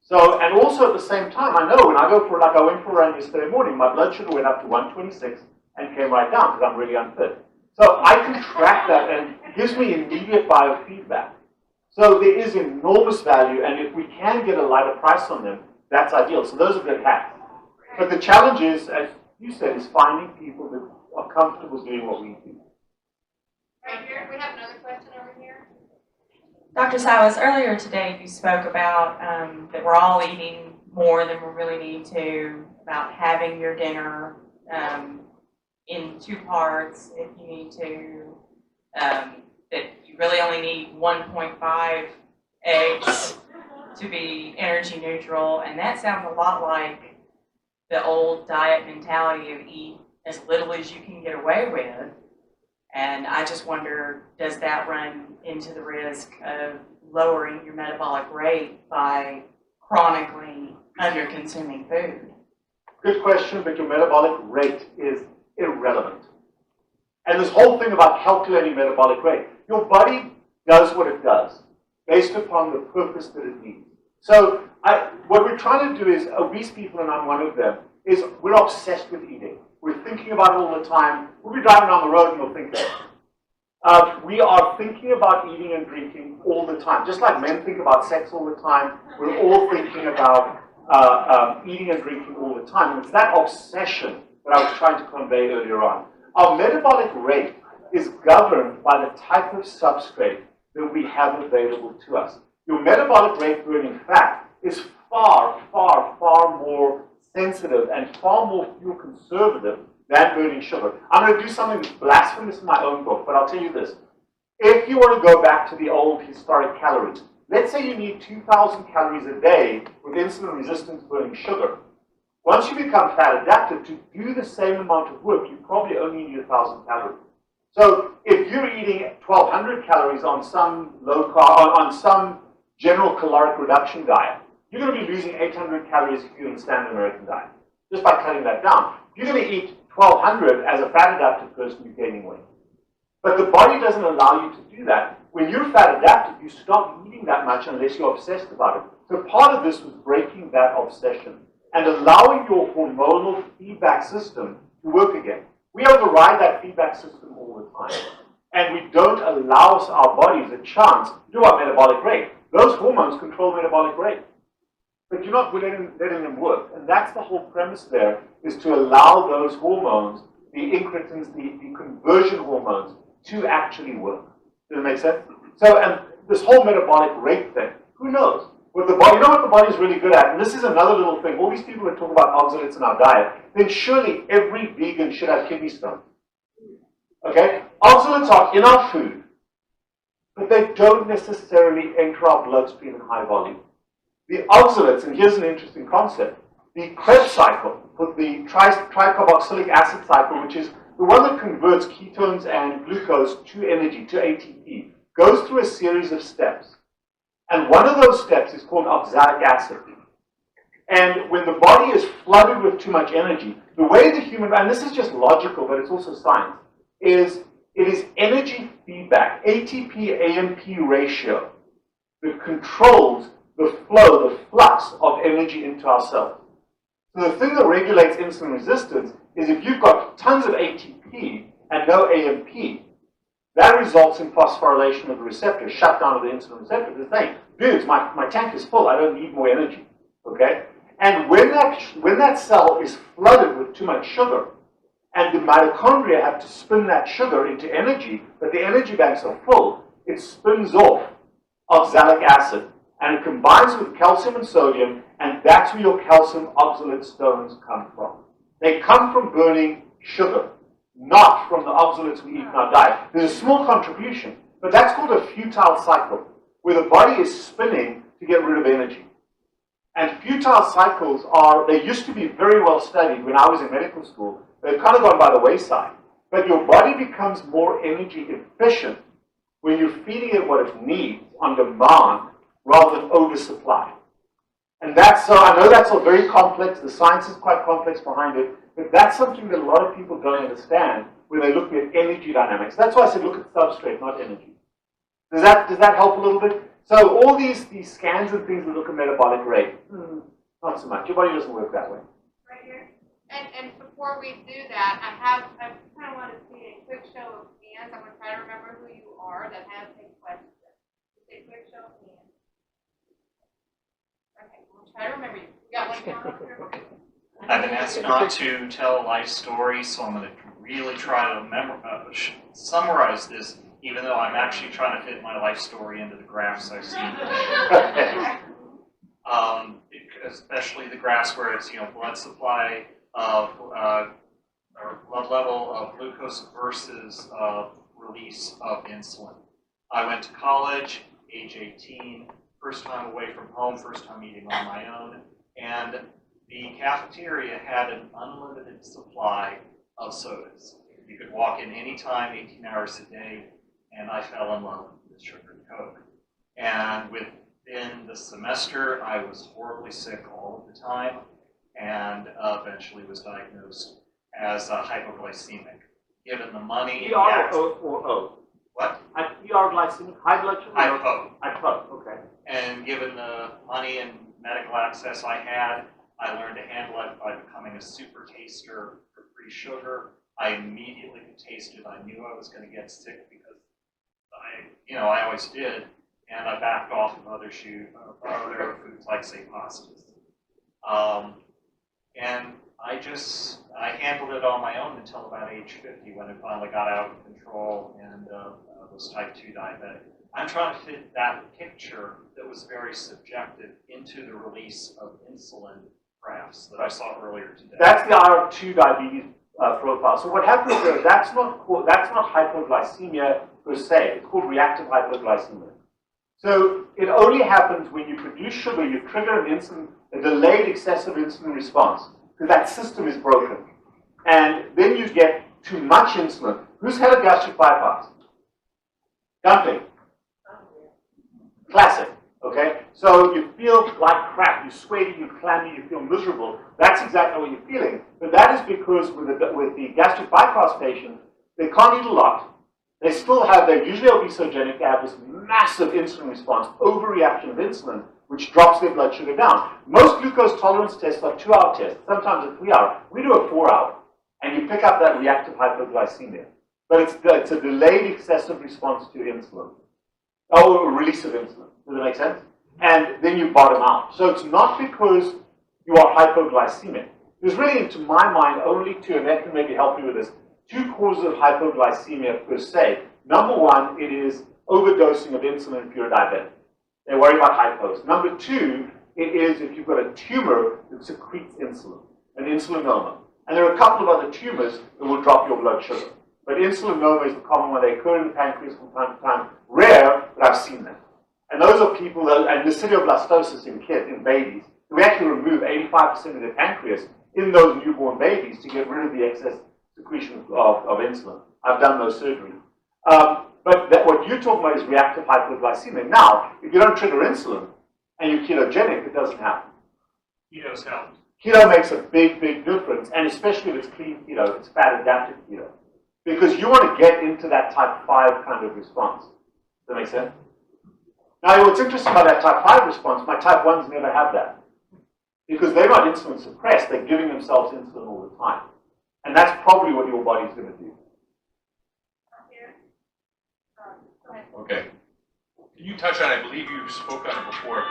So, and also at the same time, I know when I go for, like I went for a run yesterday morning, my blood sugar went up to 126 and came right down because I'm really unfit. So I can track that and it gives me immediate biofeedback. So there is enormous value, and if we can get a lighter price on them, that's ideal. So those are good hacks. But the challenge is, as you said, is finding people that are comfortable doing what we do. Right here, we have another question over here. Dr. Cywes, earlier today you spoke about that we're all eating more than we really need to, about having your dinner in 2 parts if you need to, that you really only need 1.5 eggs to be energy neutral, and that sounds a lot like the old diet mentality of eat as little as you can get away with. And I just wonder, does that run into the risk of lowering your metabolic rate by chronically under-consuming food? Good question, but your metabolic rate is irrelevant. And this whole thing about calculating metabolic rate, your body does what it does based upon the purpose that it needs. So what we're trying to do is, obese people, and I'm one of them, is we're obsessed with eating. We're thinking about it all the time. We'll be driving down the road and we'll think that. We are thinking about eating and drinking all the time. Just like men think about sex all the time, we're all thinking about eating and drinking all the time. And it's that obsession that I was trying to convey earlier on. Our metabolic rate is governed by the type of substrate that we have available to us. Your metabolic rate burning fat is far, far, far more sensitive and far more fuel conservative than burning sugar. I'm going to do something that's blasphemous in my own book, but I'll tell you this. If you want to go back to the old historic calories, let's say you need 2,000 calories a day with insulin resistance burning sugar. Once you become fat adapted, to do the same amount of work, you probably only need 1,000 calories. So if you're eating 1,200 calories on some low carb, on some general caloric reduction diet, you're going to be losing 800 calories if you're in the standard American diet, just by cutting that down. If you're going to eat 1,200 as a fat adapted person, you're gaining weight. But the body doesn't allow you to do that. When you're fat adapted, you stop eating that much unless you're obsessed about it. So part of this was breaking that obsession and allowing your hormonal feedback system to work again. We override that feedback system all the time. And we don't allow our bodies a chance to do our metabolic rate. Those hormones control metabolic rate. But you're not letting them work. And that's the whole premise there, is to allow those hormones, the incretins, the conversion hormones, to actually work. Does it make sense? So, and this whole metabolic rate thing, who knows? What the body, you know what the body's really good at? And this is another little thing. All these people that talk about oxalates in our diet, then surely every vegan should have kidney stones. Okay? Oxalates are in our food, but they don't necessarily enter our bloodstream in high volume. The oxalates, and here's an interesting concept, the Krebs cycle, with the tricarboxylic acid cycle, which is the one that converts ketones and glucose to energy, to ATP, goes through a series of steps. And one of those steps is called oxalic acid. And when the body is flooded with too much energy, the way the human, and this is just logical, but it's also science, is it is energy feedback, ATP-AMP ratio, that controls the flow, the flux of energy into our cells. So the thing that regulates insulin resistance is if you've got tons of ATP and no AMP, that results in phosphorylation of the receptor, shutdown of the insulin receptor. It's saying, dudes, my tank is full, I don't need more energy, okay? And when that cell is flooded with too much sugar, and the mitochondria have to spin that sugar into energy, but the energy banks are full, it spins off oxalic acid, and it combines with calcium and sodium, and that's where your calcium oxalate stones come from. They come from burning sugar, not from the oxalates we eat in our diet. There's a small contribution, but that's called a futile cycle, where the body is spinning to get rid of energy. And futile cycles they used to be very well studied when I was in medical school. They've kind of gone by the wayside. But your body becomes more energy efficient when you're feeding it what it needs on demand rather than oversupply. And so I know that's all very complex, the science is quite complex behind it, but that's something that a lot of people don't understand when they're looking at energy dynamics. That's why I said look at substrate, not energy. Does that help a little bit? So all these scans and things that look at metabolic rate, not so much. Your body doesn't work that way. Right here. And before we do that, I kind of want to see a quick show of hands. I'm going to try to remember who you are that has a question. Just a quick show of hands. Okay, we'll try to remember you. We got one down up here. I've been asked not to tell a life story, so I'm going to really try to summarize this, even though I'm actually trying to fit my life story into the graphs I've seen today. Especially the graphs where it's blood supply of or blood level of glucose versus release of insulin. I went to college, age 18, first time away from home, first time eating on my own, and the cafeteria had an unlimited supply of sodas. You could walk in any time, 18 hours a day, and I fell in love with sugar and Coke. And within the semester, I was horribly sick all of the time, and eventually was diagnosed as hypoglycemic. Given the money, ER or O? What? ER glycemic, high blood sugar? Hypo. Hypo, okay. And given the money and medical access I had, I learned to handle it by becoming a super taster for free sugar. I immediately could taste it. I knew I was going to get sick because I always did, and I backed off of other foods like, say, pastas. And I handled it on my own until about age 50 when it finally got out of control and was type 2 diabetic. I'm trying to fit that picture that was very subjective into the release of insulin graphs that I saw earlier today. That's the IR2 diabetes profile. So what happens there, that's not hypoglycemia per se. It's called reactive hypoglycemia. So it only happens when you produce sugar, you trigger a delayed excessive insulin response. because that system is broken. And then you get too much insulin. Who's had a gastric bypass? Dumping. Classic. Okay? So you feel like crap, you're sweaty, you're clammy, you feel miserable. That's exactly what you're feeling. But that is because with the gastric bypass patient, they can't eat a lot. They still have, they're usually obesogenic, they have this massive insulin response, overreaction of insulin, which drops their blood sugar down. Most glucose tolerance tests are 2-hour tests, sometimes a 3-hour. We do a 4-hour, and you pick up that reactive hypoglycemia. But it's a delayed excessive response to insulin, or release of insulin. Does that make sense? And then you bottom out. So it's not because you are hypoglycemic. There's really, to my mind, only two, and that can maybe help you with this, two causes of hypoglycemia per se. Number one, it is overdosing of insulin if you're a diabetic. They worry about hypos. Number two, it is if you've got a tumor that secretes insulin, an insulinoma. And there are a couple of other tumors that will drop your blood sugar. But insulinoma is the common one. They occur in the pancreas from time to time. Rare, but I've seen them. And those are people that, and listeria in babies, we actually remove 85% of their pancreas in those newborn babies to get rid of the excess secretion of insulin. I've done those surgeries. But what you're talking about is reactive hypoglycemia. Now, if you don't trigger insulin and you're ketogenic, it doesn't happen. Keto's help. Keto makes a big, big difference, and especially if it's clean keto, if it's fat-adapted keto. Because you want to get into that type 5 kind of response. Does that make sense? Now, what's interesting about that type 5 response, my type 1s never have that. Because they're not insulin suppressed, they're giving themselves insulin all the time. And that's probably what your body's going to do. Okay. Can you touch on, I believe you spoke on it before,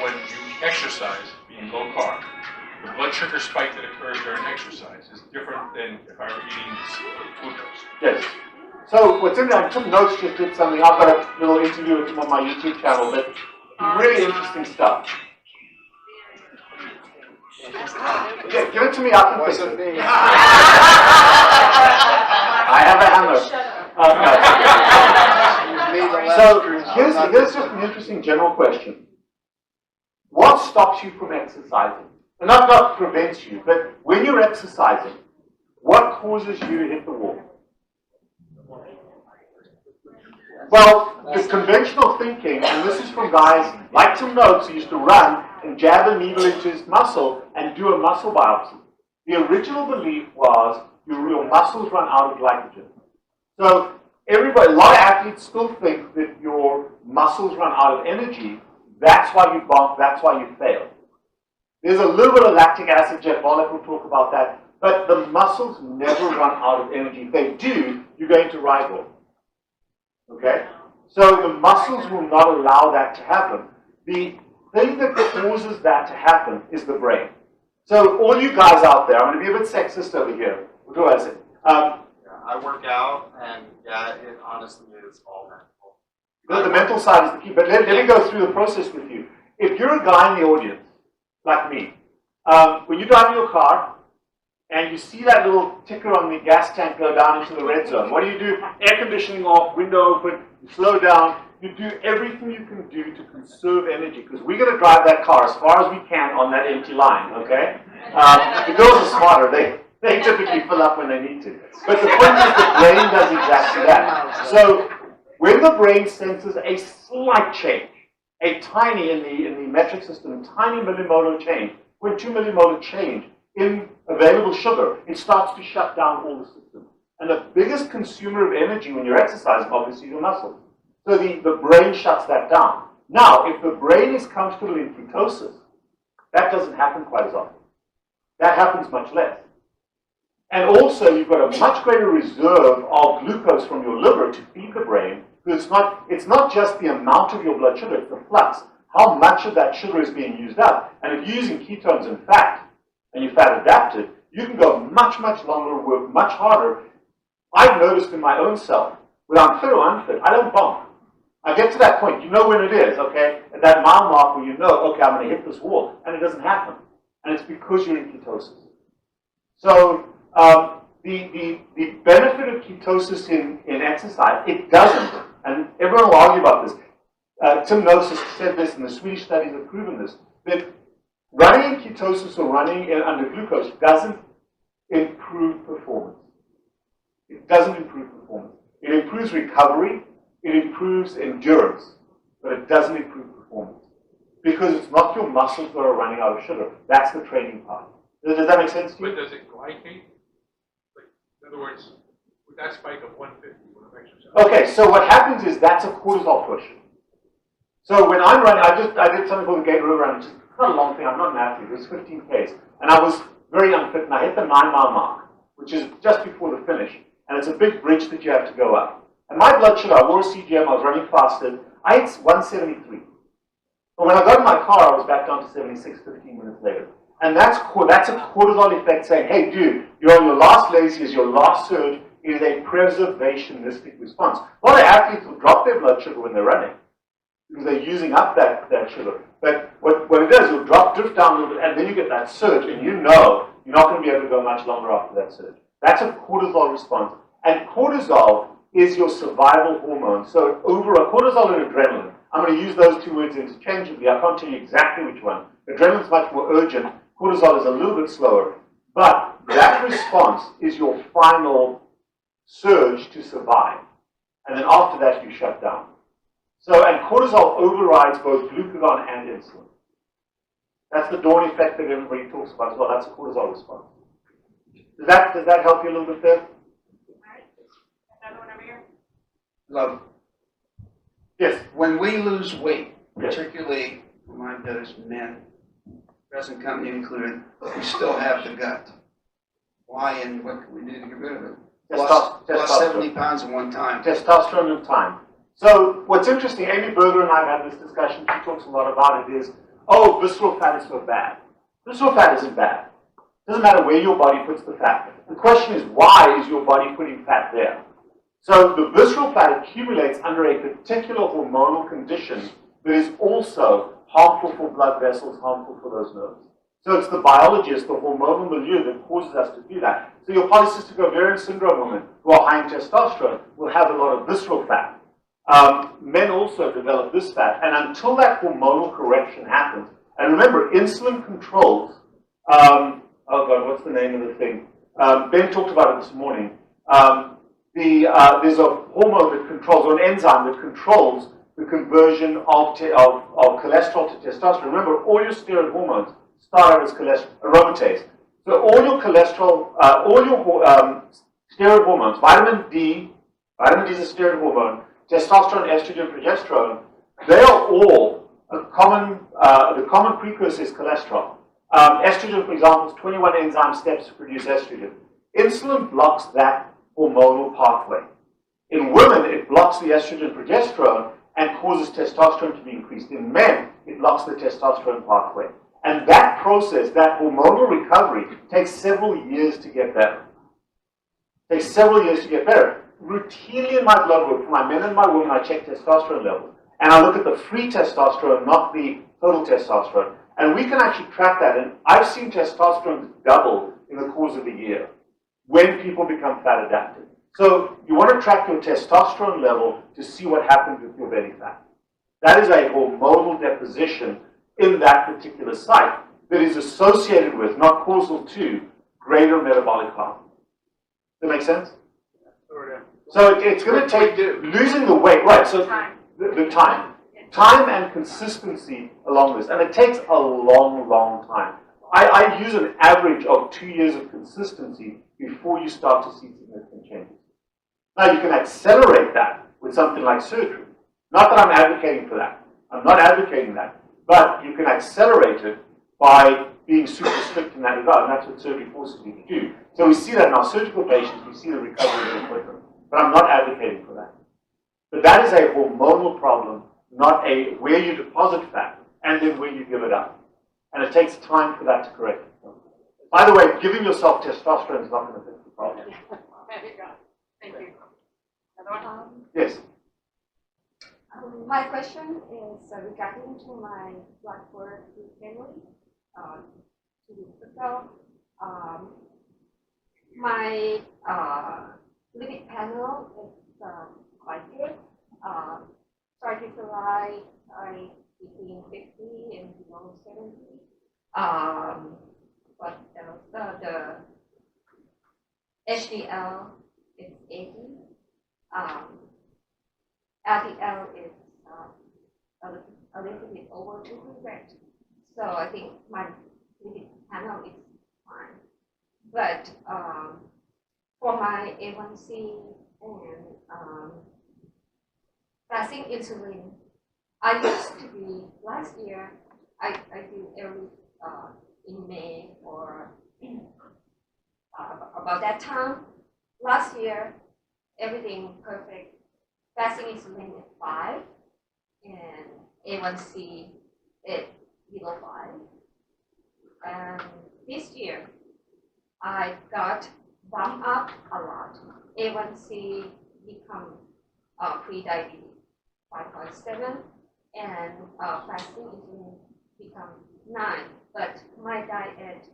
when you exercise, being low carb, the blood sugar spike that occurs during exercise is different than if I were eating glucose. Yes. So what's in there, I took notes, just did something. I've got a little interview with him on my YouTube channel, but really interesting stuff. Yeah, give it to me, I can fix it. I have a hammer. So here's just an interesting general question. What stops you from exercising? And not prevents you, but when you're exercising, what causes you to hit the wall? Well, the conventional thinking, and this is from guys like Tim Noakes, who used to run and jab a needle into his muscle and do a muscle biopsy. The original belief was your muscles run out of glycogen. So everybody, a lot of athletes still think that your muscles run out of energy. That's why you bump, that's why you fail. There's a little bit of lactic acid, Jeff Volek will talk about that, but the muscles never run out of energy. If they do, you're going to ribose. Okay? So the muscles will not allow that to happen. The thing that causes that to happen is the brain. So all you guys out there, I'm going to be a bit sexist over here. What do I say? I work out, and yeah, it honestly is all mental. The mental side is the key, but let me go through the process with you. If you're a guy in the audience, like me, when you drive your car, and you see that little ticker on the gas tank go down into the red zone, what do? Air conditioning off, window open, you slow down, you do everything you can do to conserve energy, because we're going to drive that car as far as we can on that empty line, okay? The girls are smarter, they typically fill up when they need to. But the point is the brain does exactly that. So when the brain senses a slight change, a tiny, in the metric system, tiny millimolar change, 0.2 millimolar change in available sugar, it starts to shut down all the systems. And the biggest consumer of energy when you're exercising, obviously, is your muscles. So the brain shuts that down. Now, if the brain is comfortable in ketosis, that doesn't happen quite as often. That happens much less. And also, you've got a much greater reserve of glucose from your liver to feed the brain, because it's not just the amount of your blood sugar, it's the flux. How much of that sugar is being used up? And if you're using ketones and fat, and you're fat adapted, you can go much, much longer, work much harder. I've noticed in my own self, whether I'm fit or unfit, I don't bump. I get to that point, you know when it is, okay? At that mile mark where you know, okay, I'm going to hit this wall, and it doesn't happen. And it's because you're in ketosis. So the benefit of ketosis in exercise, it doesn't, and everyone will argue about this. Tim Noakes has said this, and the Swedish studies have proven this, that Running in ketosis or running under glucose doesn't improve performance. It doesn't improve performance. It improves recovery, it improves endurance, but it doesn't improve performance. Because it's not your muscles that are running out of sugar. That's the training part. Does that make sense to you? But does it glycate? Like, in other words, with that spike of 150 when I'm exercising. Okay, so what happens is that's a cortisol push. So when I'm running, I did something called the Gate River Run, which is not a long thing, I'm not an athlete, it was 15 Ks. And I was very unfit, and I hit the 9-mile mark, which is just before the finish. And it's a big bridge that you have to go up. And my blood sugar, I wore a CGM, I was running fasted, I hit 173. But when I got in my car, I was back down to 76 15 minutes later. And that's a cortisol effect saying, hey, dude, you're on your last legs, here's your last surge. It is a preservationistic response. A lot of athletes will drop their blood sugar when they're running because they're using up that sugar. But what it does, you'll drift down a little bit, and then you get that surge, and you know you're not going to be able to go much longer after that surge. That's a cortisol response. And cortisol is your survival hormone. So cortisol and adrenaline, I'm going to use those two words interchangeably. I can't tell you exactly which one. Adrenaline is much more urgent. Cortisol is a little bit slower. But that response is your final surge to survive. And then after that, you shut down. So, and cortisol overrides both glucagon and insulin. That's the dawn effect that everybody talks about as well. That's a cortisol response. Does that help you a little bit there? Another one over here. Love. Yes. When we lose weight, particularly among those men, present company included, we still have the gut. Why and what can we do to get rid of it? Lost 70 pounds in one time. Testosterone in time. So what's interesting, Amy Berger and I have had this discussion, she talks a lot about it, is, oh, visceral fat is so bad. Visceral fat isn't bad. It doesn't matter where your body puts the fat. The question is, why is your body putting fat there? So the visceral fat accumulates under a particular hormonal condition that is also harmful for blood vessels, harmful for those nerves. So it's the biology, it's the hormonal milieu that causes us to do that. So your polycystic ovarian syndrome women who are high in testosterone will have a lot of visceral fat. Men also develop this fat, and until that hormonal correction happens, and remember, insulin controls, oh God, what's the name of the thing? Ben talked about it this morning. There's a hormone that controls, or an enzyme that controls the conversion of cholesterol to testosterone. Remember, all your steroid hormones start out as aromatase. So all your cholesterol, steroid hormones, vitamin D is a steroid hormone, testosterone, estrogen, progesterone, they are all the common precursor is cholesterol. Estrogen, for example, is 21 enzyme steps to produce estrogen. Insulin blocks that hormonal pathway. In women, it blocks the estrogen, progesterone, and causes testosterone to be increased. In men, it blocks the testosterone pathway. And that process, that hormonal recovery, takes several years to get better. Routinely in my blood work, for my men and my women, I check testosterone levels. And I look at the free testosterone, not the total testosterone. And we can actually track that. And I've seen testosterone double in the course of a year when people become fat adapted. So you want to track your testosterone level to see what happens with your belly fat. That is a hormonal deposition in that particular site that is associated with, not causal to, greater metabolic harm. Does that make sense? So it's going to take losing the weight, right? So the time and consistency along this, and it takes a long, long time. I use an average of 2 years of consistency before you start to see significant changes. Now you can accelerate that with something like surgery. Not that I'm advocating for that. I'm not advocating that. But you can accelerate it by being super strict in that regard, and that's what surgery forces you to do. So we see that in our surgical patients, we see the recovery very quicker. But I'm not advocating for that. But that is a hormonal problem, not a where you deposit fat and then where you give it up. And it takes time for that to correct it. By the way, giving yourself testosterone is not going to fix the problem. Thank you. Another one? Yes. My question is regarding to my blood work family. 2 weeks ago, my lipid panel is quite good. Triglyceride between 50 and below 70. What else? The HDL is 80. LDL is a little bit over 200. So I think my lipid panel is fine. But for my A1C and fasting insulin, I used to be last year. I do every in May or about that time. Last year, everything perfect. Fasting insulin is 5 and A1C is below 5. And this year, I got bumped up a lot. A1C become pre-diabetes 5.7 and fasting insulin become 9. But my diet,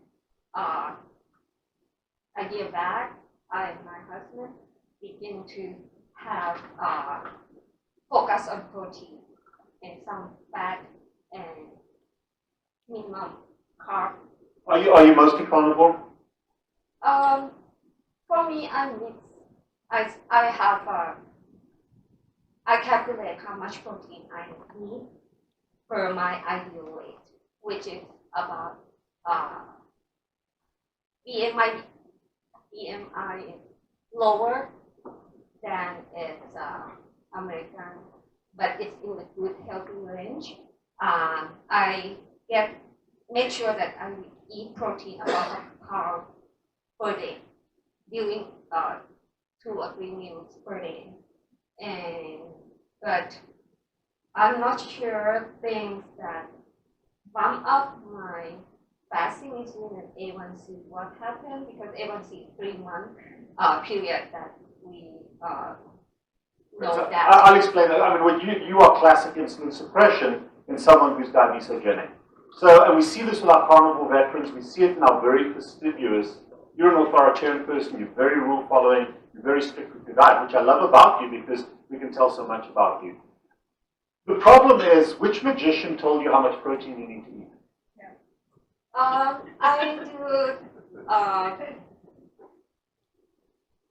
a year back, I and my husband begin to have focus on protein and some fat and minimum carb. Are you mostly carnivore? For me, I mix. I have I calculate how much protein I need per my ideal weight, which is about BMI is lower than its American, but it's in a good healthy range. I make sure that I eat protein about a carb per day, during 2 or 3 meals per day. But I'm not sure things that bump up my fasting insulin and A1C. What happened? Because A1C is 3-month period that we know So that. I'll explain that. I mean, you are classic insulin suppression in someone who's diabetogenic. So, and we see this with our carnivore veterans. We see it in our very fastidious. You're an authoritarian person. You're very rule following. You're very strict with your diet, which I love about you because we can tell so much about you. The problem is, which magician told you how much protein you need to eat? I do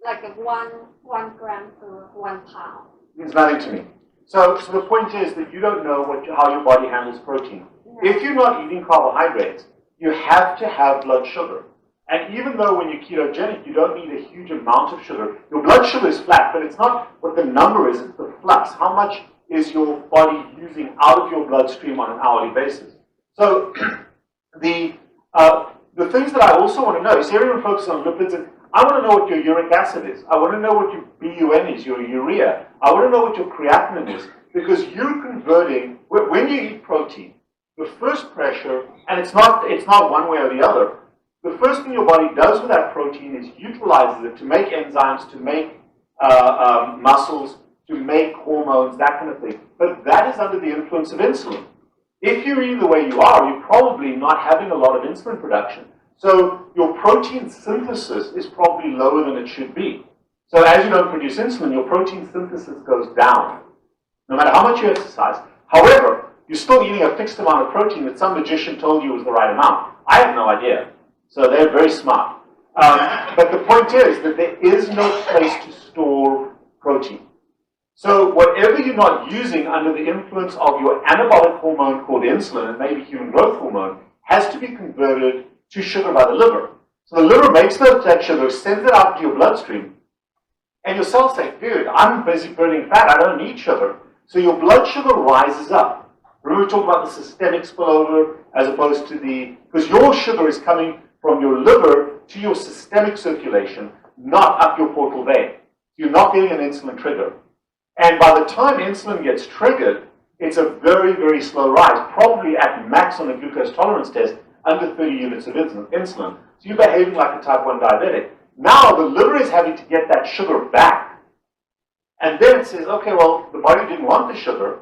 like a one gram per 1 pound. Means nothing to me. So the point is that you don't know how your body handles protein. No. If you're not eating carbohydrates, you have to have blood sugar. And even though when you're ketogenic, you don't need a huge amount of sugar, your blood sugar is flat, but it's not what the number is, it's the flux. How much is your body using out of your bloodstream on an hourly basis? So the things that I also want to know, is everyone focuses on lipids, and I want to know what your uric acid is. I want to know what your BUN is, your urea. I want to know what your creatinine is, because you're converting, when you eat protein, the first pressure, and it's not one way or the other, the first thing your body does with that protein is utilizes it to make enzymes, to make muscles, to make hormones, that kind of thing. But that is under the influence of insulin. If you're eating the way you are, you're probably not having a lot of insulin production. So your protein synthesis is probably lower than it should be. So as you don't produce insulin, your protein synthesis goes down, no matter how much you exercise. However, you're still eating a fixed amount of protein that some magician told you was the right amount. I have no idea. So they're very smart. But the point is that there is no place to store protein. So whatever you're not using under the influence of your anabolic hormone called insulin, and maybe human growth hormone, has to be converted to sugar by the liver. So the liver makes that sugar, sends it out to your bloodstream, and your cells say, dude, I'm busy burning fat, I don't need sugar. So your blood sugar rises up. Remember we talked about the systemic spillover as opposed to because your sugar is coming from your liver to your systemic circulation, not up your portal vein. You're not getting an insulin trigger. And by the time insulin gets triggered, it's a very, very slow rise, probably at max on a glucose tolerance test, under 30 units of insulin. So you're behaving like a type 1 diabetic. Now the liver is having to get that sugar back. And then it says, okay, well, the body didn't want the sugar.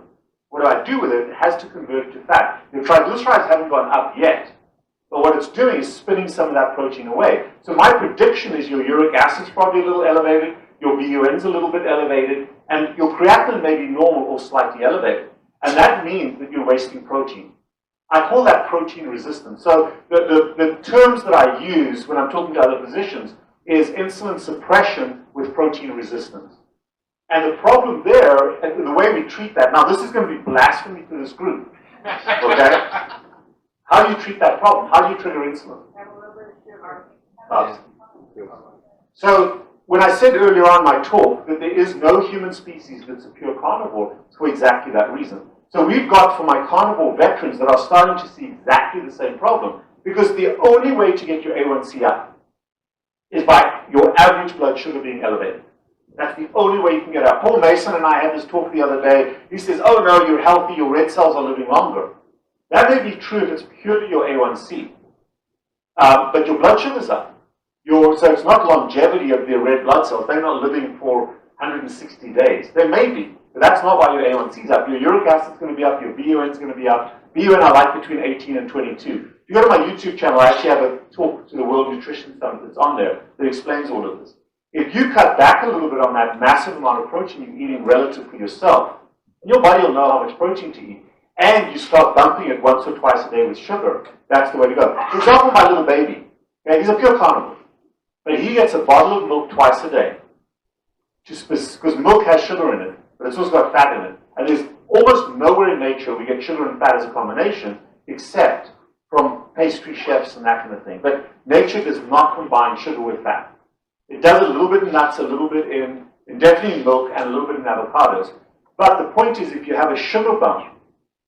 What do I do with it? It has to convert it to fat. Your triglycerides haven't gone up yet. But what it's doing is spinning some of that protein away. So my prediction is your uric acid's probably a little elevated, your BUN's a little bit elevated, and your creatinine may be normal or slightly elevated. And that means that you're wasting protein. I call that protein resistance. So the terms that I use when I'm talking to other physicians is insulin suppression with protein resistance. And the problem there, and the way we treat that, now this is going to be blasphemy to this group, okay? How do you treat that problem? How do you trigger insulin? So when I said earlier on in my talk that there is no human species that's a pure carnivore, it's for exactly that reason. So we've got for my carnivore veterans that are starting to see exactly the same problem, because the only way to get your A1C up is by your average blood sugar being elevated. That's the only way you can get up. Paul Mason and I had this talk the other day. He says, oh no, you're healthy, your red cells are living longer. That may be true if it's purely your A1C. But your blood sugar's up. So it's not longevity of the red blood cells. They're not living for 160 days. They may be, but that's not why your A1C is up. Your uric acid's going to be up, your BUN is going to be up. BUN I like between 18 and 22. If you go to my YouTube channel, I actually have a talk to the World Nutrition Summit that's on there that explains all of this. If you cut back a little bit on that massive amount of protein you're eating relative for yourself, your body will know how much protein to eat, and you start bumping it once or twice a day with sugar, that's the way to go. For example, my little baby, okay, he's a pure carnivore, but he gets a bottle of milk twice a day, because milk has sugar in it, but it's also got fat in it. And there's almost nowhere in nature we get sugar and fat as a combination, except from pastry chefs and that kind of thing. But nature does not combine sugar with fat. It does a little bit in nuts, a little bit in definitely in milk, and a little bit in avocados. But the point is, if you have a sugar bump,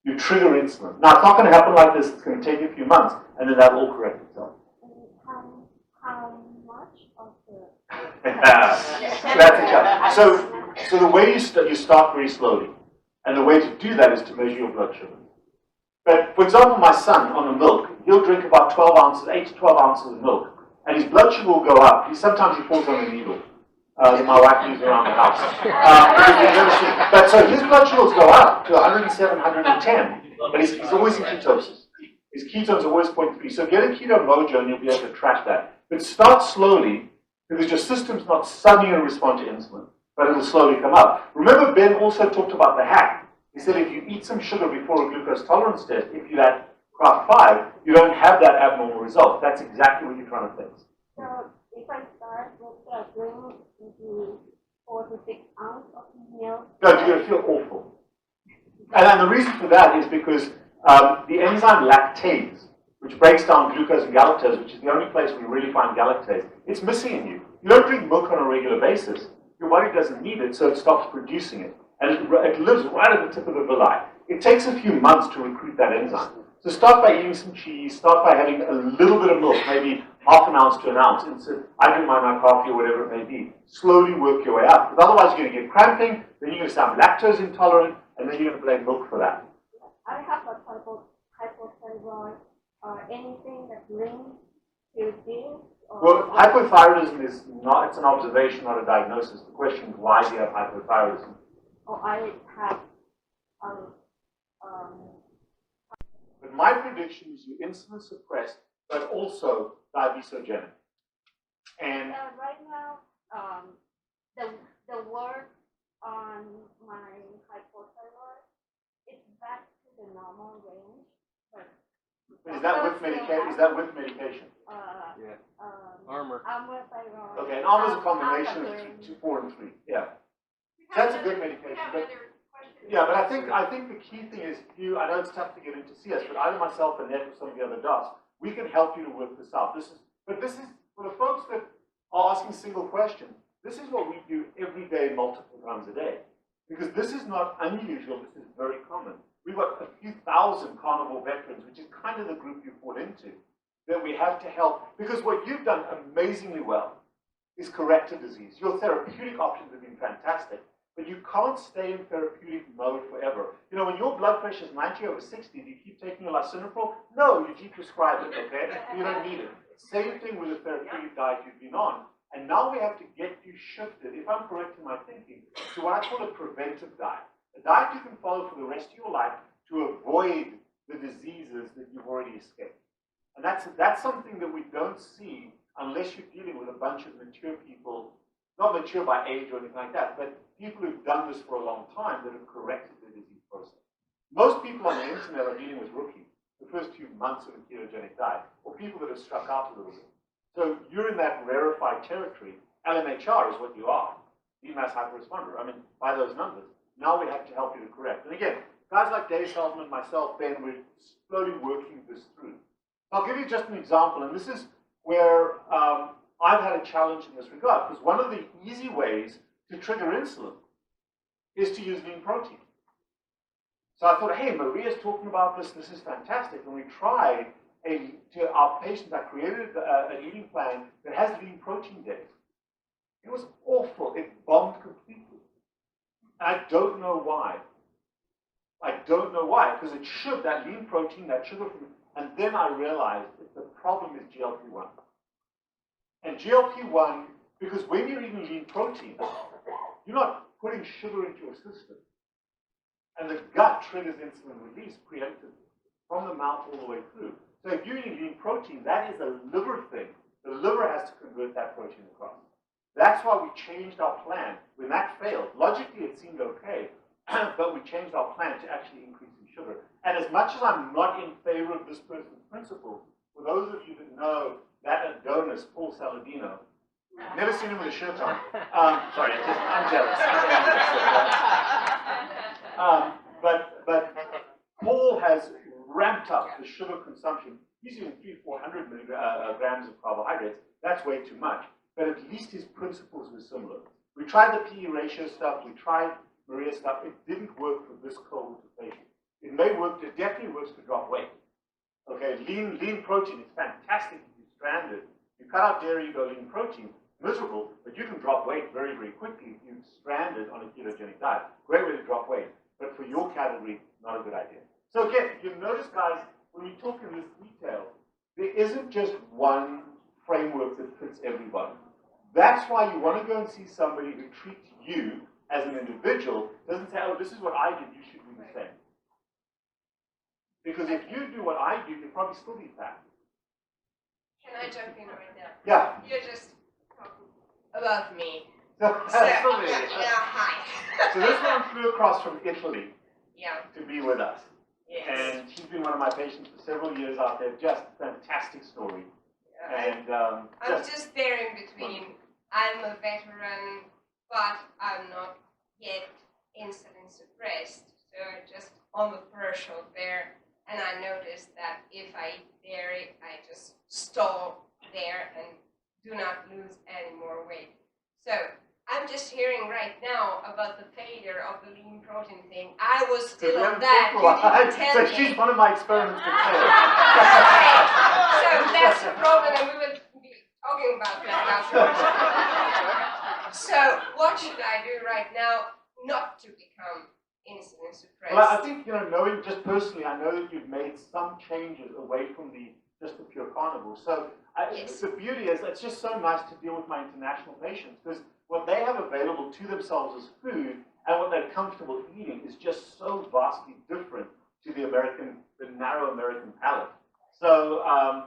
you trigger insulin. Now, it's not going to happen like this. It's going to take you a few months, and then that will correct itself. How much of the... That's a challenge. So the way you start very slowly. And the way to do that is to measure your blood sugar. But, for example, my son, on the milk, he'll drink about 12 ounces, 8 to 12 ounces of milk. And his blood sugar will go up. Sometimes he falls on a needle that my wife uses around the house. But so his blood sugars go up to 107, 110. But he's always in ketosis. His ketones are always 0.3. So get a keto mojo and you'll be able to track that. But start slowly, because your system's not suddenly going to respond to insulin, but it'll slowly come up. Remember, Ben also talked about the hack. He said if you eat some sugar before a glucose tolerance test, if you had Craft 5, you don't have that abnormal result. That's exactly what you're trying to fix. So if I start with drink maybe 4 to 6 ounces of milk, No, you're going to feel awful. And the reason for that is because the enzyme lactase, which breaks down glucose and galactose, which is the only place we really find galactase, it's missing in you. You don't drink milk on a regular basis. Your body doesn't need it, so it stops producing it. And it lives right at the tip of the villi. It takes a few months to recruit that enzyme. So start by eating some cheese, start by having a little bit of milk, maybe half an ounce to an ounce. I drink my coffee or whatever it may be. Slowly work your way up. Because otherwise you're going to get cramping, then you're going to sound lactose intolerant, and then you're going to blame milk for that. I have a hypothyroid or anything that links to this. Well, hypothyroidism is not, it's an observation, not a diagnosis. The question is, why do you have hypothyroidism? Or I have But my prediction is you're insulin suppressed, but also diabetogenic. And right now, the work on my hypothyroid is back to the normal range. But is that with medication? Is that with medication? Yeah. Armor. Thyroid. Okay, and Armor is a combination of 2, 4, and 3. Yeah. That's a good medication. Yeah, but I think the key thing is I know it's tough to get into CS, but either myself or Ned or some of the other docs, we can help you to work this out. This is for the folks that are asking single questions, this is what we do every day, multiple times a day. Because this is not unusual, this is very common. We've got a few thousand carnivore veterans, which is kind of the group you fall into, that we have to help. Because what you've done amazingly well is corrected disease. Your therapeutic options have been fantastic. But you can't stay in therapeutic mode forever. You know, when your blood pressure is 90/60, do you keep taking your lisinopril? No, your GP prescribed it, okay? You don't need it. Same thing with the therapeutic diet you've been on. And now we have to get you shifted, if I'm correct in my thinking, to what I call a preventive diet. A diet you can follow for the rest of your life to avoid the diseases that you've already escaped. And that's something that we don't see unless you're dealing with a bunch of mature people, not mature by age or anything like that, but people who've done this for a long time that have corrected the disease process. Most people on the internet are dealing with rookies. The first few months of a ketogenic diet, or people that have struck out a little bit. So you're in that rarefied territory. LMHR is what you are, lean mass hyperresponder. I mean, by those numbers. Now we have to help you to correct. And again, guys like Dave Feldman, myself, Ben, we're slowly working this through. I'll give you just an example, and this is where I've had a challenge in this regard, because one of the easy ways to trigger insulin is to use lean protein. So I thought, hey, Maria's talking about this, this is fantastic. And we tried, to our patients, I created an eating plan that has lean protein days. It was awful. It bombed completely. I don't know why. I don't know why, because it should, that lean protein, that sugar from, and then I realized that the problem is GLP-1. And GLP-1, because when you're eating lean protein, you're not putting sugar into your system. And the gut triggers insulin release preemptively from the mouth all the way through. So if you're eating lean protein, that is a liver thing. The liver has to convert that protein across. That's why we changed our plan. When that failed, logically it seemed okay, but we changed our plan to actually increase in sugar. And as much as I'm not in favor of this person's principles, for those of you that know that Adonis, Paul Saladino, never seen him with a shirt on. Sorry, I'm jealous. But Paul has ramped up the sugar consumption. He's using 300-400 grams of carbohydrates. That's way too much. But at least his principles were similar. We tried the PE ratio stuff. We tried Maria stuff. It didn't work for this cohort of patients. It may work. It definitely works to drop weight. Okay, lean protein is fantastic if you're stranded. You cut out dairy, you go lean protein. Miserable, but you can drop weight very, very quickly if you're stranded on a ketogenic diet. Great way to drop weight. But for your category, not a good idea. So again, you notice, guys, when we talk in this detail, there isn't just one framework that fits everybody. That's why you want to go and see somebody who treats you as an individual, doesn't say, oh, this is what I did, you should do the same. Because if you do what I do, you'll probably still be fat. Can I jump in right now? Yeah. You're just talking about me. Hi. So this one flew across from Italy to be with us. Yes. And she's been one of my patients for several years out there. Just fantastic story. And I'm just there in between. I'm a veteran, but I'm not yet insulin suppressed. So just on the threshold there. And I noticed that if I eat dairy, I just stall there and do not lose any more weight. So I'm just hearing right now about the failure of the lean protein thing. I was still on that. You didn't tell me. So she's one of my experiments. So that's the problem, and we will be talking about that afterwards. So what should I do right now not to become insulin suppressed? Well, I think, knowing just personally, I know that you've made some changes away from just the pure carnivore. So the beauty is, it's just so nice to deal with my international patients, because what they have available to themselves as food and what they're comfortable eating is just so vastly different to the narrow American palate. So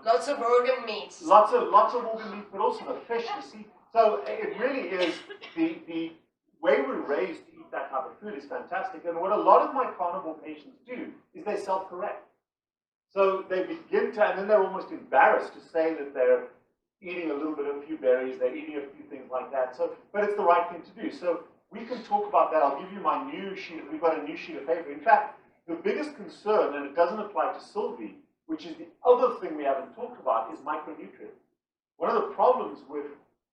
lots of organ meats. Lots of organ meat, but also the fish, the sea. So it really is the way we're raised to eat that type of food is fantastic. And what a lot of my carnivore patients do is they self-correct. So they begin to, and then they're almost embarrassed to say that they're eating a little bit of a few berries, they're eating a few things like that. So, but it's the right thing to do. So we can talk about that. I'll give you my new sheet. We've got a new sheet of paper. In fact, the biggest concern, and it doesn't apply to Sylvie, which is the other thing we haven't talked about, is micronutrients. One of the problems with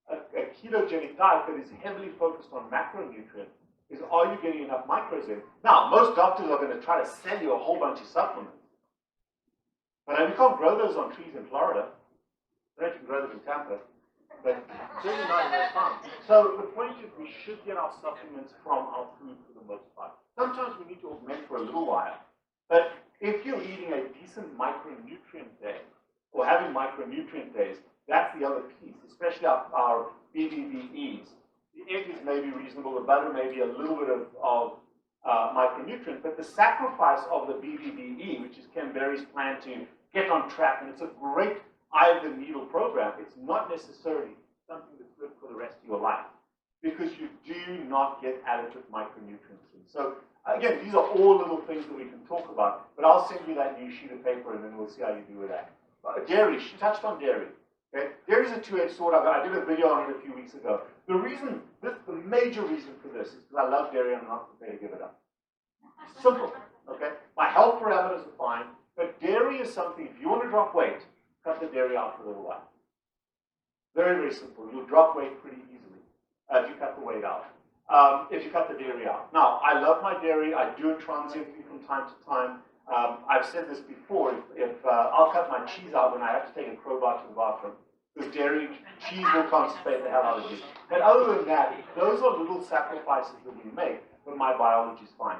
a ketogenic diet that is heavily focused on macronutrients is, are you getting enough micros in? Now, most doctors are going to try to sell you a whole bunch of supplements. But we can't grow those on trees in Florida. I don't know if you can grow them in Tampa, but certainly not in those farms. So the point is, we should get our supplements from our food for the most part. Sometimes we need to augment for a little while. But if you're eating a decent micronutrient day, or having micronutrient days, that's the other piece, especially our BBBEs. The egg is maybe reasonable, the butter may be a little bit of micronutrient, but the sacrifice of the BBBE, which is Ken Berry's plan to get on track, and it's a great eye-of-the-needle program, it's not necessarily something that's good for the rest of your life, because you do not get adequate micronutrients in. So Again, these are all little things that we can talk about, but I'll send you that new sheet of paper and then we'll see how you do with that. Dairy, she touched on dairy. Okay? Dairy is a two-edged sword. I did a video on it a few weeks ago. The major reason for this is because I love dairy and I'm not prepared to give it up. Simple. Okay? My health parameters are fine, but dairy is something, if you want to drop weight, cut the dairy out for a little while. Very, very simple. You'll drop weight pretty easily if you cut the weight out. If you cut the dairy out. Now, I love my dairy. I do it transiently from time to time. I've said this before. If I'll cut my cheese out when I have to take a crowbar to the bathroom, because dairy, cheese will constipate the hell out of you. But other than that, those are little sacrifices that we make, but my biology is fine.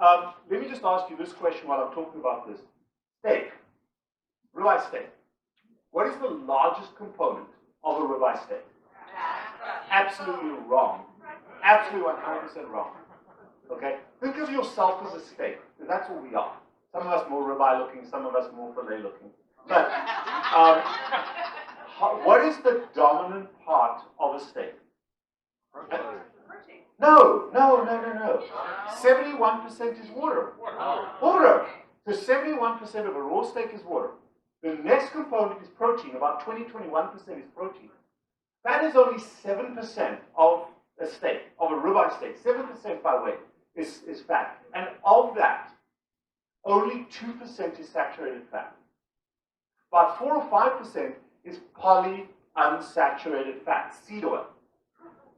Let me just ask you this question while I'm talking about this. Steak. Ribeye steak. What is the largest component of a ribeye steak? Absolutely wrong. Absolutely 100% wrong. Okay? Think of yourself as a steak, because that's what we are. Some of us more ribeye looking, some of us more filet looking. But what is the dominant part of a steak? No. 71% is water. Water. So 71% of a raw steak is water. The next component is protein. About 21% is protein. That is only 7% of a steak, of a ribeye steak. 7% by weight is fat. And of that, only 2% is saturated fat. About 4 or 5% is polyunsaturated fat, seed oil.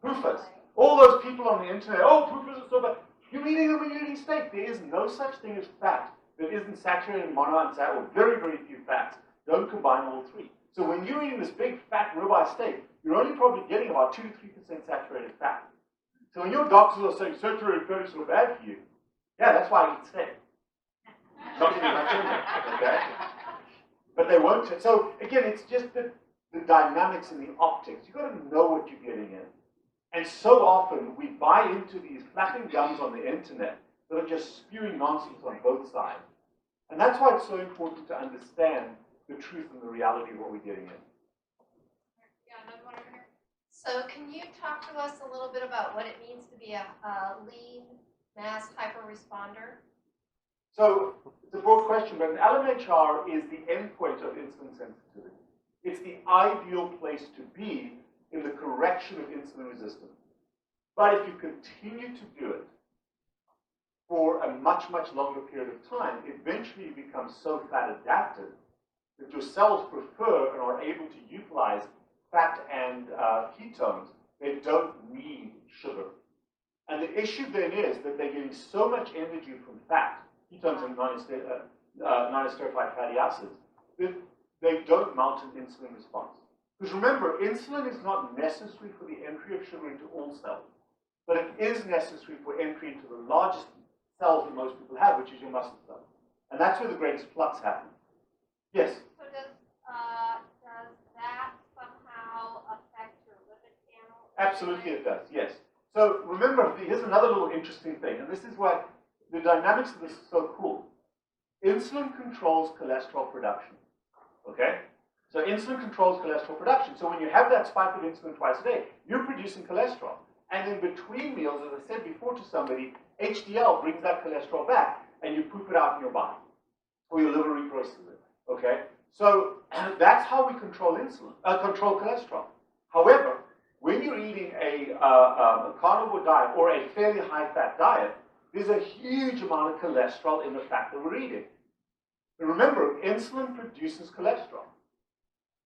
PUFAs. All those people on the internet, oh, PUFAs are so bad. You're eating them when you're eating steak. There is no such thing as fat that isn't saturated in monounsaturated, or very, very few fats. Don't combine all three. So when you're eating this big fat ribeye steak, you're only probably getting about 2 to 3% saturated fat. So when your doctors are saying saturated fat is so bad for you, yeah, that's why I eat steak. Not getting much in there, okay? But they won't. So again, it's just the dynamics and the optics. You've got to know what you're getting in. And so often we buy into these flapping gums on the internet that are just spewing nonsense on both sides. And that's why it's so important to understand the truth and the reality of what we're getting in. Yeah, another one over here. So can you talk to us a little bit about what it means to be a lean mass hyperresponder? So it's a broad question, but an LMHR is the endpoint of insulin sensitivity. It's the ideal place to be in the correction of insulin resistance. But if you continue to do it for a much, much longer period of time, eventually you become so fat adapted that your cells prefer and are able to utilize fat and ketones. They don't need sugar. And the issue then is that they're getting so much energy from fat, ketones and non-esterified fatty acids, that they don't mount an insulin response. Because remember, insulin is not necessary for the entry of sugar into all cells, but it is necessary for entry into the largest cells that most people have, which is your muscle cells. And that's where the greatest flux happens. Yes? So does that somehow affect your lipid panel? Absolutely it does, yes. So remember, here's another little interesting thing, and this is why the dynamics of this is so cool. Insulin controls cholesterol production, okay? So insulin controls cholesterol production. So when you have that spike of insulin twice a day, you're producing cholesterol. And in between meals, as I said before to somebody, HDL brings that cholesterol back, and you poop it out in your body, or your liver reprocesses it, okay? So that's how we control control cholesterol. However, when you're eating a carnivore diet or a fairly high-fat diet, there's a huge amount of cholesterol in the fat that we're eating. But remember, insulin produces cholesterol.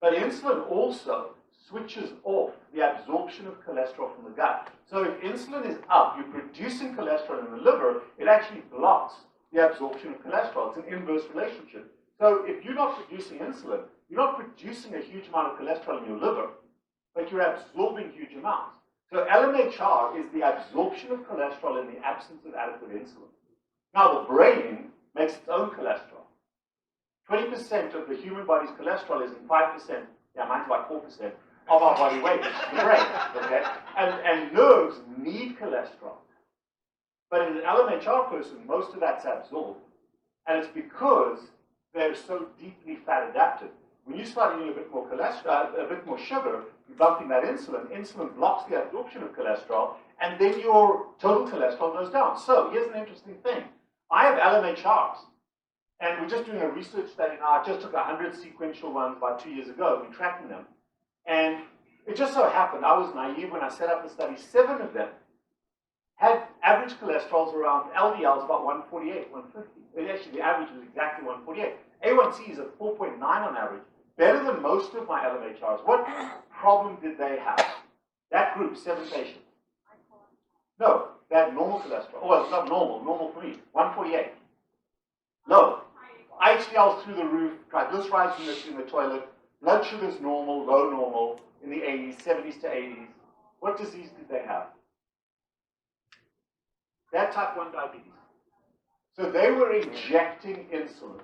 But insulin also switches off the absorption of cholesterol from the gut. So if insulin is up, you're producing cholesterol in the liver, it actually blocks the absorption of cholesterol. It's an inverse relationship. So if you're not producing insulin, you're not producing a huge amount of cholesterol in your liver, but you're absorbing huge amounts. So LMHR is the absorption of cholesterol in the absence of adequate insulin. Now the brain makes its own cholesterol. 20% of the human body's cholesterol is in 5%, yeah, mine's about 4%, of our body weight, the brain, okay? And nerves need cholesterol. But in an LMHR person, most of that's absorbed. And it's because they're so deeply fat adapted. When you start eating a bit more cholesterol, a bit more sugar, you're bumping that insulin. Insulin blocks the absorption of cholesterol, and then your total cholesterol goes down. So here's an interesting thing. I have LMHRs, and we're just doing a research study now. I just took 100 sequential ones about 2 years ago. We're tracking them. And it just so happened, I was naive when I set up the study. 7 of them had average cholesterols around LDLs about 148, 150. Actually, the average was exactly 148. A1C is at 4.9 on average, better than most of my LMHRs. What problem did they have? That group, 7 patients. No, they had normal cholesterol. Well, it's not normal for me, 148. Low. HDL's through the roof, triglycerides in the toilet, blood sugar's normal, low normal, in the 80s, 70s to 80s. What disease did they have? They had type 1 diabetes. So they were injecting insulin.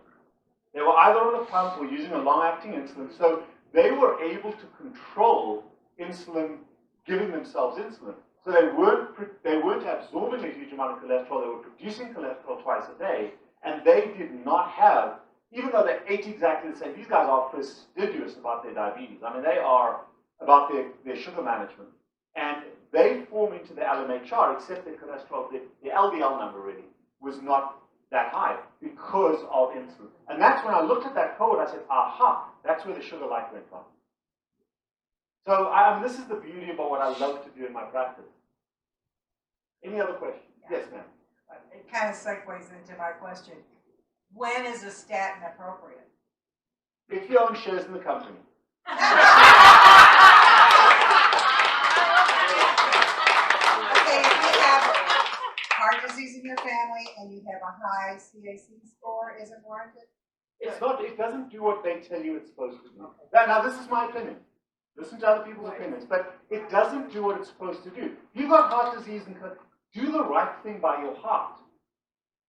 They were either on a pump or using a long-acting insulin, so they were able to control insulin, giving themselves insulin. So they weren't absorbing a huge amount of cholesterol, they were producing cholesterol twice a day, and they did not have, even though they ate exactly the same, these guys are fastidious about their diabetes. I mean, they are about their sugar management. And they form into the LMHR, except their cholesterol, the LDL number really, was not that high because of insulin. And that's when I looked at that cohort, I said, aha, that's where the sugar light went from. So this is the beauty about what I love to do in my practice. Any other questions? Yes, ma'am. It kind of segues into my question. When is a statin appropriate? If you own shares in the company. Okay, if you have heart disease in your family and you have a high CAC score, is it warranted? It's not, it doesn't do what they tell you it's supposed to do. Now this is my opinion. Listen to other people's opinions, but it doesn't do what it's supposed to do. You've got heart disease and do the right thing by your heart.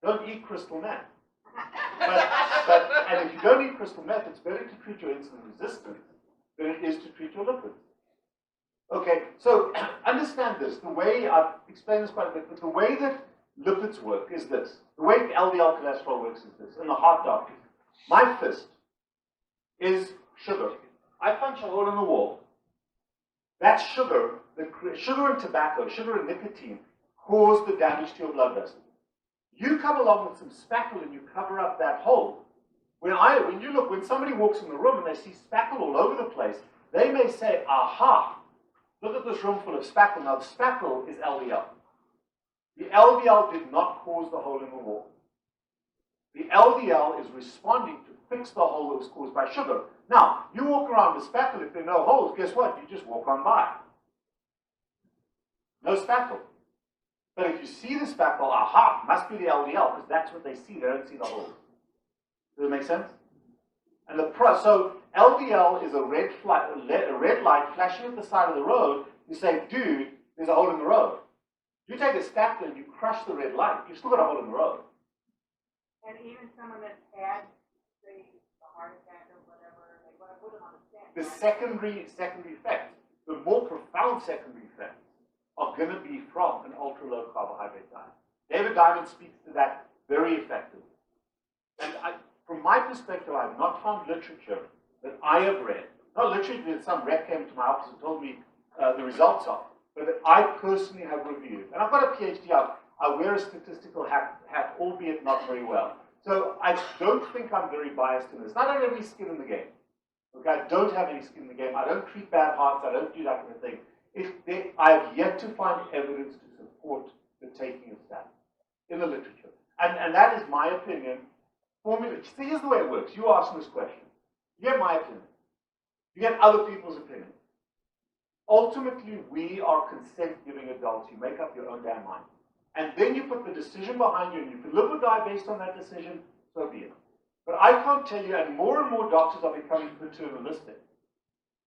Don't eat crystal meth. And if you don't eat crystal meth, it's better to treat your insulin resistance than it is to treat your lipids. Okay, so understand this. The way, I've explained this quite a bit, but the way that lipids work is this. The way LDL cholesterol works is this. In the heart doctors, my fist is sugar. I punch a hole in the wall. That sugar, sugar and tobacco, sugar and nicotine, cause the damage to your blood vessels. You come along with some spackle and you cover up that hole. When somebody walks in the room and they see spackle all over the place, they may say, aha, look at this room full of spackle. Now the spackle is LDL. The LDL did not cause the hole in the wall. The LDL is responding to fix the hole that was caused by sugar. Now, you walk around with spackle, if there are no holes, guess what? You just walk on by. No spackle. But if you see the spackle, aha, must be the LDL, because that's what they see. They don't see the holes. Does it make sense? And so LDL is a red light flashing at the side of the road. You say, dude, there's a hole in the road. You take a stapler and you crush the red light, you've still got a hole in the road. And even someone that's had, say, a heart attack or whatever, they want to put them on a stent. The secondary effects, the more profound secondary effects, are going to be from an ultra-low carbohydrate diet. David Diamond speaks to that very effectively. And from my perspective, I have not found literature that I have read, not literature that some rep came to my office and told me the results of, but that I personally have reviewed. And I've got a PhD, I wear a statistical hat, albeit not very well. So I don't think I'm very biased in this. I don't have any skin in the game. Okay, I don't have any skin in the game. I don't treat bad hearts. I don't do that kind of thing. I have yet to find evidence to support the taking of statin in the literature. And that is my opinion. See, here's the way it works. You ask this question. You get my opinion. You get other people's opinion. Ultimately, we are consent-giving adults. You make up your own damn mind. And then you put the decision behind you, and you can live or die based on that decision, so be it. But I can't tell you, and more doctors are becoming paternalistic.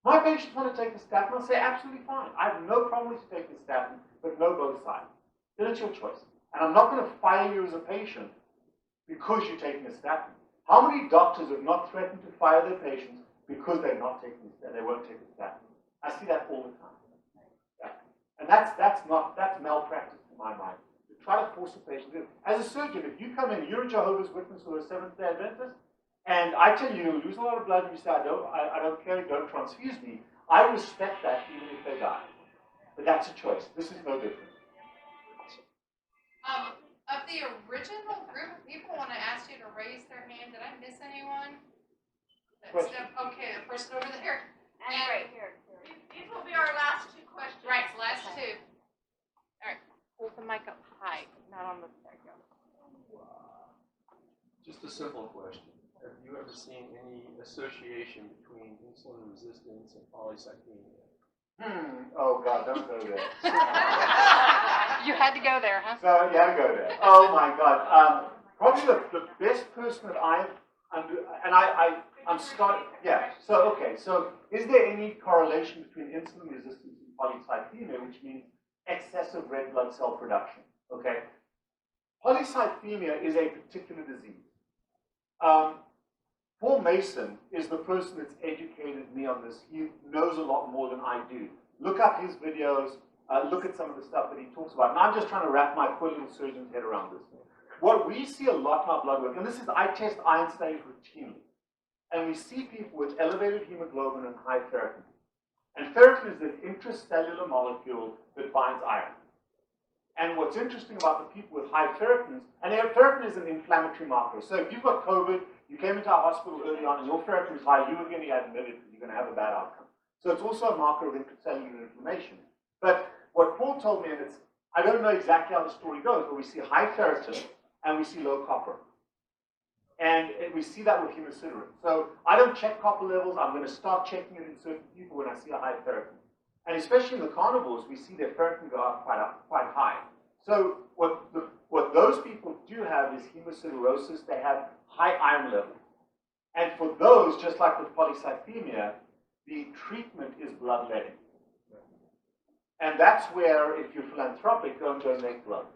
My patients want to take a statin, I'll say absolutely fine. I have no problem with you taking a statin, but no both sides. Then it's your choice. And I'm not going to fire you as a patient because you're taking a statin. How many doctors have not threatened to fire their patients because they're not taking a statin, they won't take a statin? I see that all the time. Yeah. And that's malpractice in my mind. To try to force a patient to. As a surgeon, if you come in, you're a Jehovah's Witness or a Seventh-day Adventist, and I tell you, you'll lose a lot of blood, and you say, I don't care, don't transfuse me. I respect that even if they die. But that's a choice. This is no different. Of the original group of people, when I asked you to raise their hand, did I miss anyone? Okay, the person over there. And right here. These will be our last two questions. Right, last two. All right, hold the mic up high, not on the, there you go. Just a simple question. Have you ever seen any association between insulin resistance and polycythemia? Oh God, don't go there. You had to go there, huh? So you had to go there. Oh my God. Probably the best person that I'm starting. Yeah. So okay. So is there any correlation between insulin resistance and polycythemia, which means excessive red blood cell production? Okay. Polycythemia is a particular disease. Paul Mason is the person that's educated me on this. He knows a lot more than I do. Look up his videos, look at some of the stuff that he talks about. And I'm just trying to wrap my poor little surgeon's head around this. What we see a lot in our blood work, and this is, I test iron stains routinely, and we see people with elevated hemoglobin and high ferritin. And ferritin is an intracellular molecule that binds iron. And what's interesting about the people with high ferritins, and ferritin is an inflammatory marker. So if you've got COVID, you came into our hospital early on and your ferritin was high, you were going to get admitted because you're going to have a bad outcome. So it's also a marker of intracellular inflammation. But what Paul told me, and it's, I don't know exactly how the story goes, but we see high ferritin and we see low copper. And we see that with hemosiderin. So I don't check copper levels. I'm going to start checking it in certain people when I see a high ferritin. And especially in the carnivores, we see their ferritin go up quite high. So what those people do have is hemosiderosis. They have high iron levels. And for those, just like with polycythemia, the treatment is bloodletting. And that's where, if you're philanthropic, go and donate blood.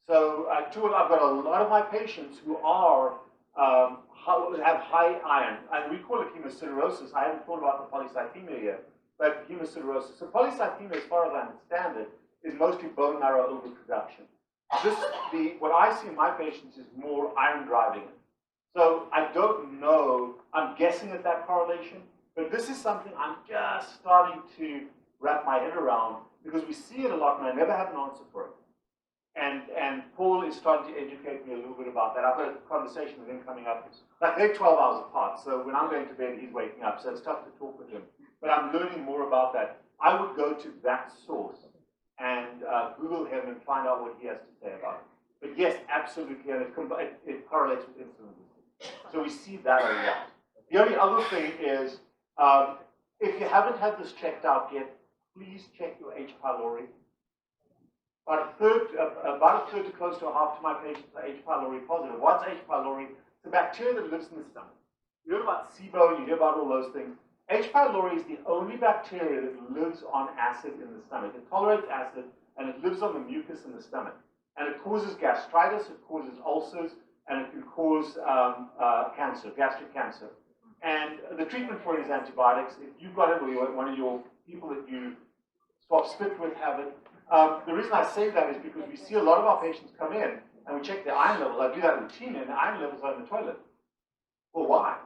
So I've got a lot of my patients who are have high iron, and we call it hemosiderosis. I haven't thought about the polycythemia yet, but hemosiderosis. So polycythemia, as far as I understand it, is mostly bone marrow overproduction. What I see in my patients is more iron driving it. So I don't know, I'm guessing at that correlation, but this is something I'm just starting to wrap my head around because we see it a lot and I never have an answer for it. And Paul is starting to educate me a little bit about that. I've got a conversation with him coming up. Like they're 12 hours apart, so when I'm going to bed, he's waking up, so it's tough to talk with him. But I'm learning more about that. I would go to that source and Google him and find out what he has to say about it. But yes, absolutely, and it correlates with insulin resistance. So we see that a lot. The only other thing is, if you haven't had this checked out yet, please check your H. pylori. About a third to close to a half to my patients are H. pylori positive. What's H. pylori? It's a bacteria that lives in the stomach. You hear about SIBO, you hear about all those things. H. pylori is the only bacteria that lives on acid in the stomach. It tolerates acid, and it lives on the mucus in the stomach. And it causes gastritis, it causes ulcers, and it can cause cancer, gastric cancer. And the treatment for it is antibiotics. If you've got it, or one of your people that you swap spit with have it, the reason I say that is because we see a lot of our patients come in and we check their iron levels. I do that routinely, and the iron levels are in the toilet. Well, why?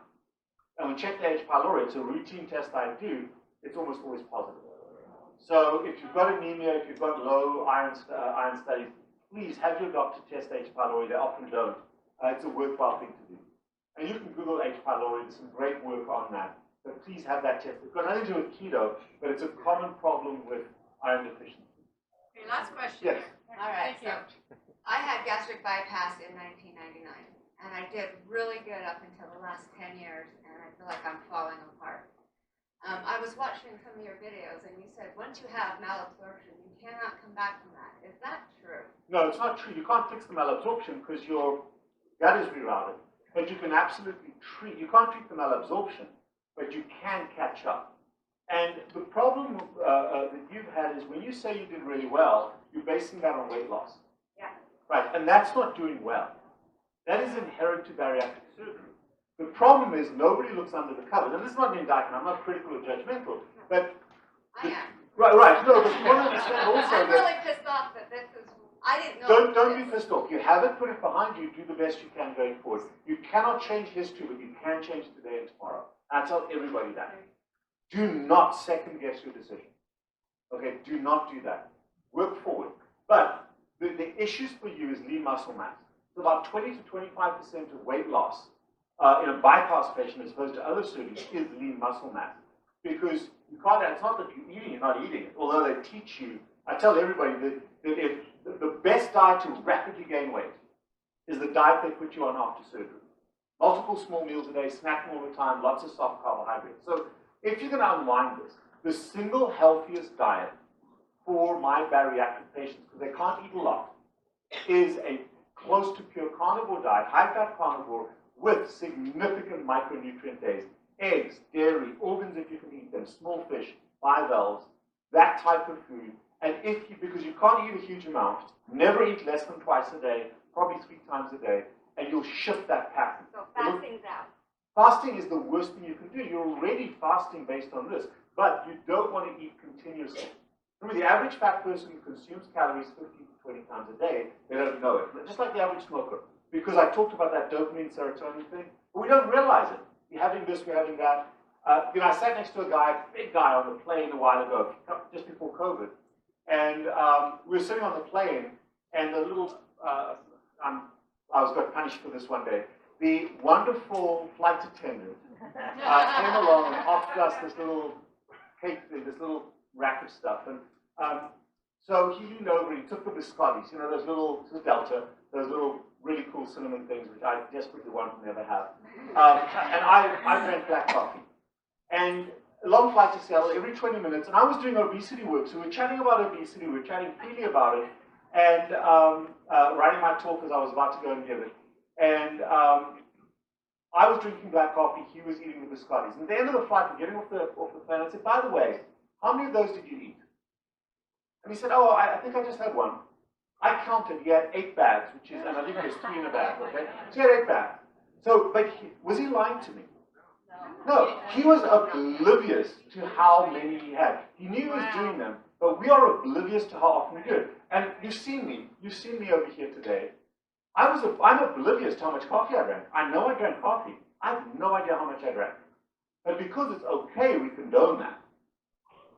And we check the H. pylori. It's a routine test I do. It's almost always positive. So if you've got anemia, if you've got low iron studies, please have your doctor test H. pylori. They often don't. It's a worthwhile thing to do. And you can Google H. pylori. There's some great work on that. But please have that test. It's got nothing to do with keto, but it's a common problem with iron deficiency. Okay, last question. Yes. All right, so I had gastric bypass in 1999, and I did really good up until the last 10 years, and I feel like I'm falling apart. I was watching some of your videos, and you said once you have malabsorption, you cannot come back from that. Is that true? No, it's not true. You can't fix the malabsorption because your gut is rerouted. But you can absolutely treat, you can't treat the malabsorption, but you can catch up. And the problem that you've had is when you say you did really well, you're basing that on weight loss. Yeah. Right, and that's not doing well. That is inherent to bariatric surgery. The problem is nobody looks under the covers. And this is not an indictment, I'm not critical or judgmental, but... I am. Right, no, but you want to understand also I'm that... really pissed off that this is, I didn't know. Don't be pissed off. You have it, put it behind you, do the best you can going forward. You cannot change history, but you can change today and tomorrow. I tell everybody that. Do not second guess your decision. Okay, do not do that. Work forward. But the issues for you is lean muscle mass. So about 20 to 25% of weight loss in a bypass patient as opposed to other surgeries is lean muscle mass. Because you can't, it's not that you're eating, you're not eating it. Although they teach you, I tell everybody that if the best diet to rapidly gain weight is the diet they put you on after surgery. Multiple small meals a day, snacking all the time, lots of soft carbohydrates. So if you're going to unwind this, the single healthiest diet for my bariatric patients, because they can't eat a lot, is a close to pure carnivore diet, high-fat carnivore with significant micronutrient days. Eggs, dairy, organs if you can eat them, small fish, bivalves, that type of food. And if you, because you can't eat a huge amount, never eat less than twice a day, probably 3 times a day, and you'll shift that pattern. So fasting's out. Fasting is the worst thing you can do. You're already fasting based on this, but you don't want to eat continuously. Remember, the average fat person who consumes calories 15 to 20 times a day, they don't know it. Just like the average smoker. Because I talked about that dopamine, serotonin thing, but we don't realize it. We're having this, we're having that. I sat next to a guy, big guy on the plane a while ago, just before COVID. And we were sitting on the plane, and the little, I got punished for this one day. The wonderful flight attendant came along and offered us this little cake thing, this little rack of stuff. And so he leaned over and he took the biscottis, you know, those little, this is Delta, those little really cool cinnamon things, which I desperately want to never have. And I drank black coffee. And a long flight to Seattle, every 20 minutes, and I was doing obesity work, so we were chatting about obesity, we were chatting freely about it, and writing my talk as I was about to go and give it. And I was drinking black coffee, he was eating the biscottis. And at the end of the flight, we're getting off the plane, I said, by the way, how many of those did you eat? And he said, oh, I think I just had one. I counted, he had 8 bags, which is, and I think there's 3 in a bag, okay? So he had 8 bags. So, but was he lying to me? No, he was oblivious to how many he had. He knew he was doing them, but we are oblivious to how often we do it. And you've seen me over here today. I'm oblivious to how much coffee I drank. I know I drank coffee. I have no idea how much I drank. But because it's okay, we condone that.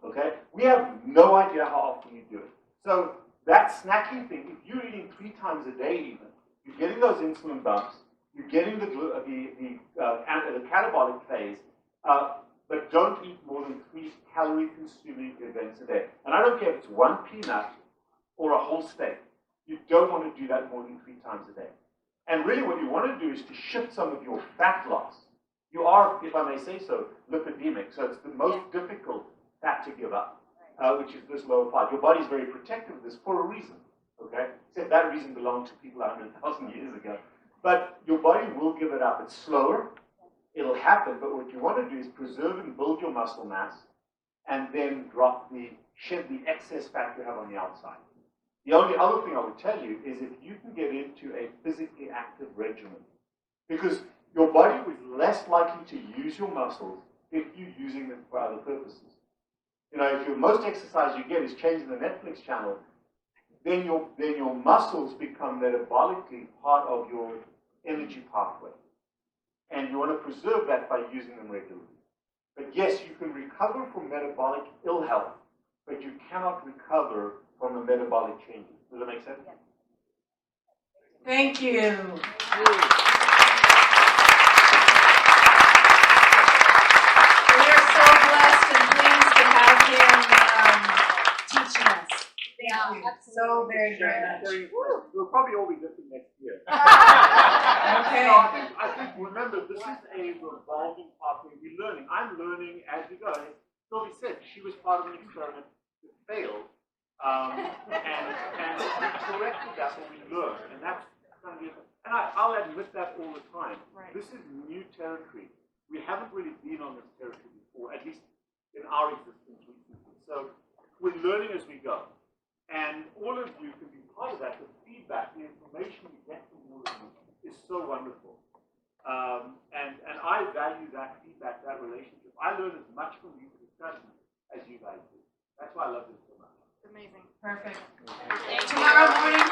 Okay? We have no idea how often you do it. So that snacking thing, if you're eating 3 times a day even, you're getting those insulin bumps, you're getting the catabolic phase, but don't eat more than 3 calorie-consuming events a day. And I don't care if it's 1 peanut or a whole steak. You don't want to do that more than 3 times a day. And really what you want to do is to shift some of your fat loss. You are, if I may say so, lipidemic, so it's the most difficult fat to give up, which is this lower part. Your body's very protective of this for a reason, okay? Except that reason belonged to people 100,000 years ago. But your body will give it up. It's slower. It'll happen. But what you want to do is preserve and build your muscle mass and then shed the excess fat you have on the outside. The only other thing I would tell you is if you can get into a physically active regimen, because your body is less likely to use your muscles if you're using them for other purposes. You know, if your most exercise you get is changing the Netflix channel, then your muscles become metabolically part of your energy pathway. And you want to preserve that by using them regularly. But yes, you can recover from metabolic ill health, but you cannot recover from the metabolic changes. Does that make sense? Yes. Thank you. We are so blessed and pleased to have him teaching us. Thank you so very, very much. We'll probably all be different next year. Okay. I think, remember, this is a revolving pathway. We're learning. I'm learning as we go. Sylvie said she was part of an experiment that failed. And we corrected that when we learned. And that's going to be, and I'll admit that all the time. Right. This is new territory. We haven't really been on this territory before, at least in our existence recently. So we're learning as we go. And all of you can be part of that. The feedback, the information we get from all of you is so wonderful. And I value that feedback, that relationship. I learn as much from these discussions as you guys do. That's why I love this so much. Amazing. Perfect. Tomorrow morning,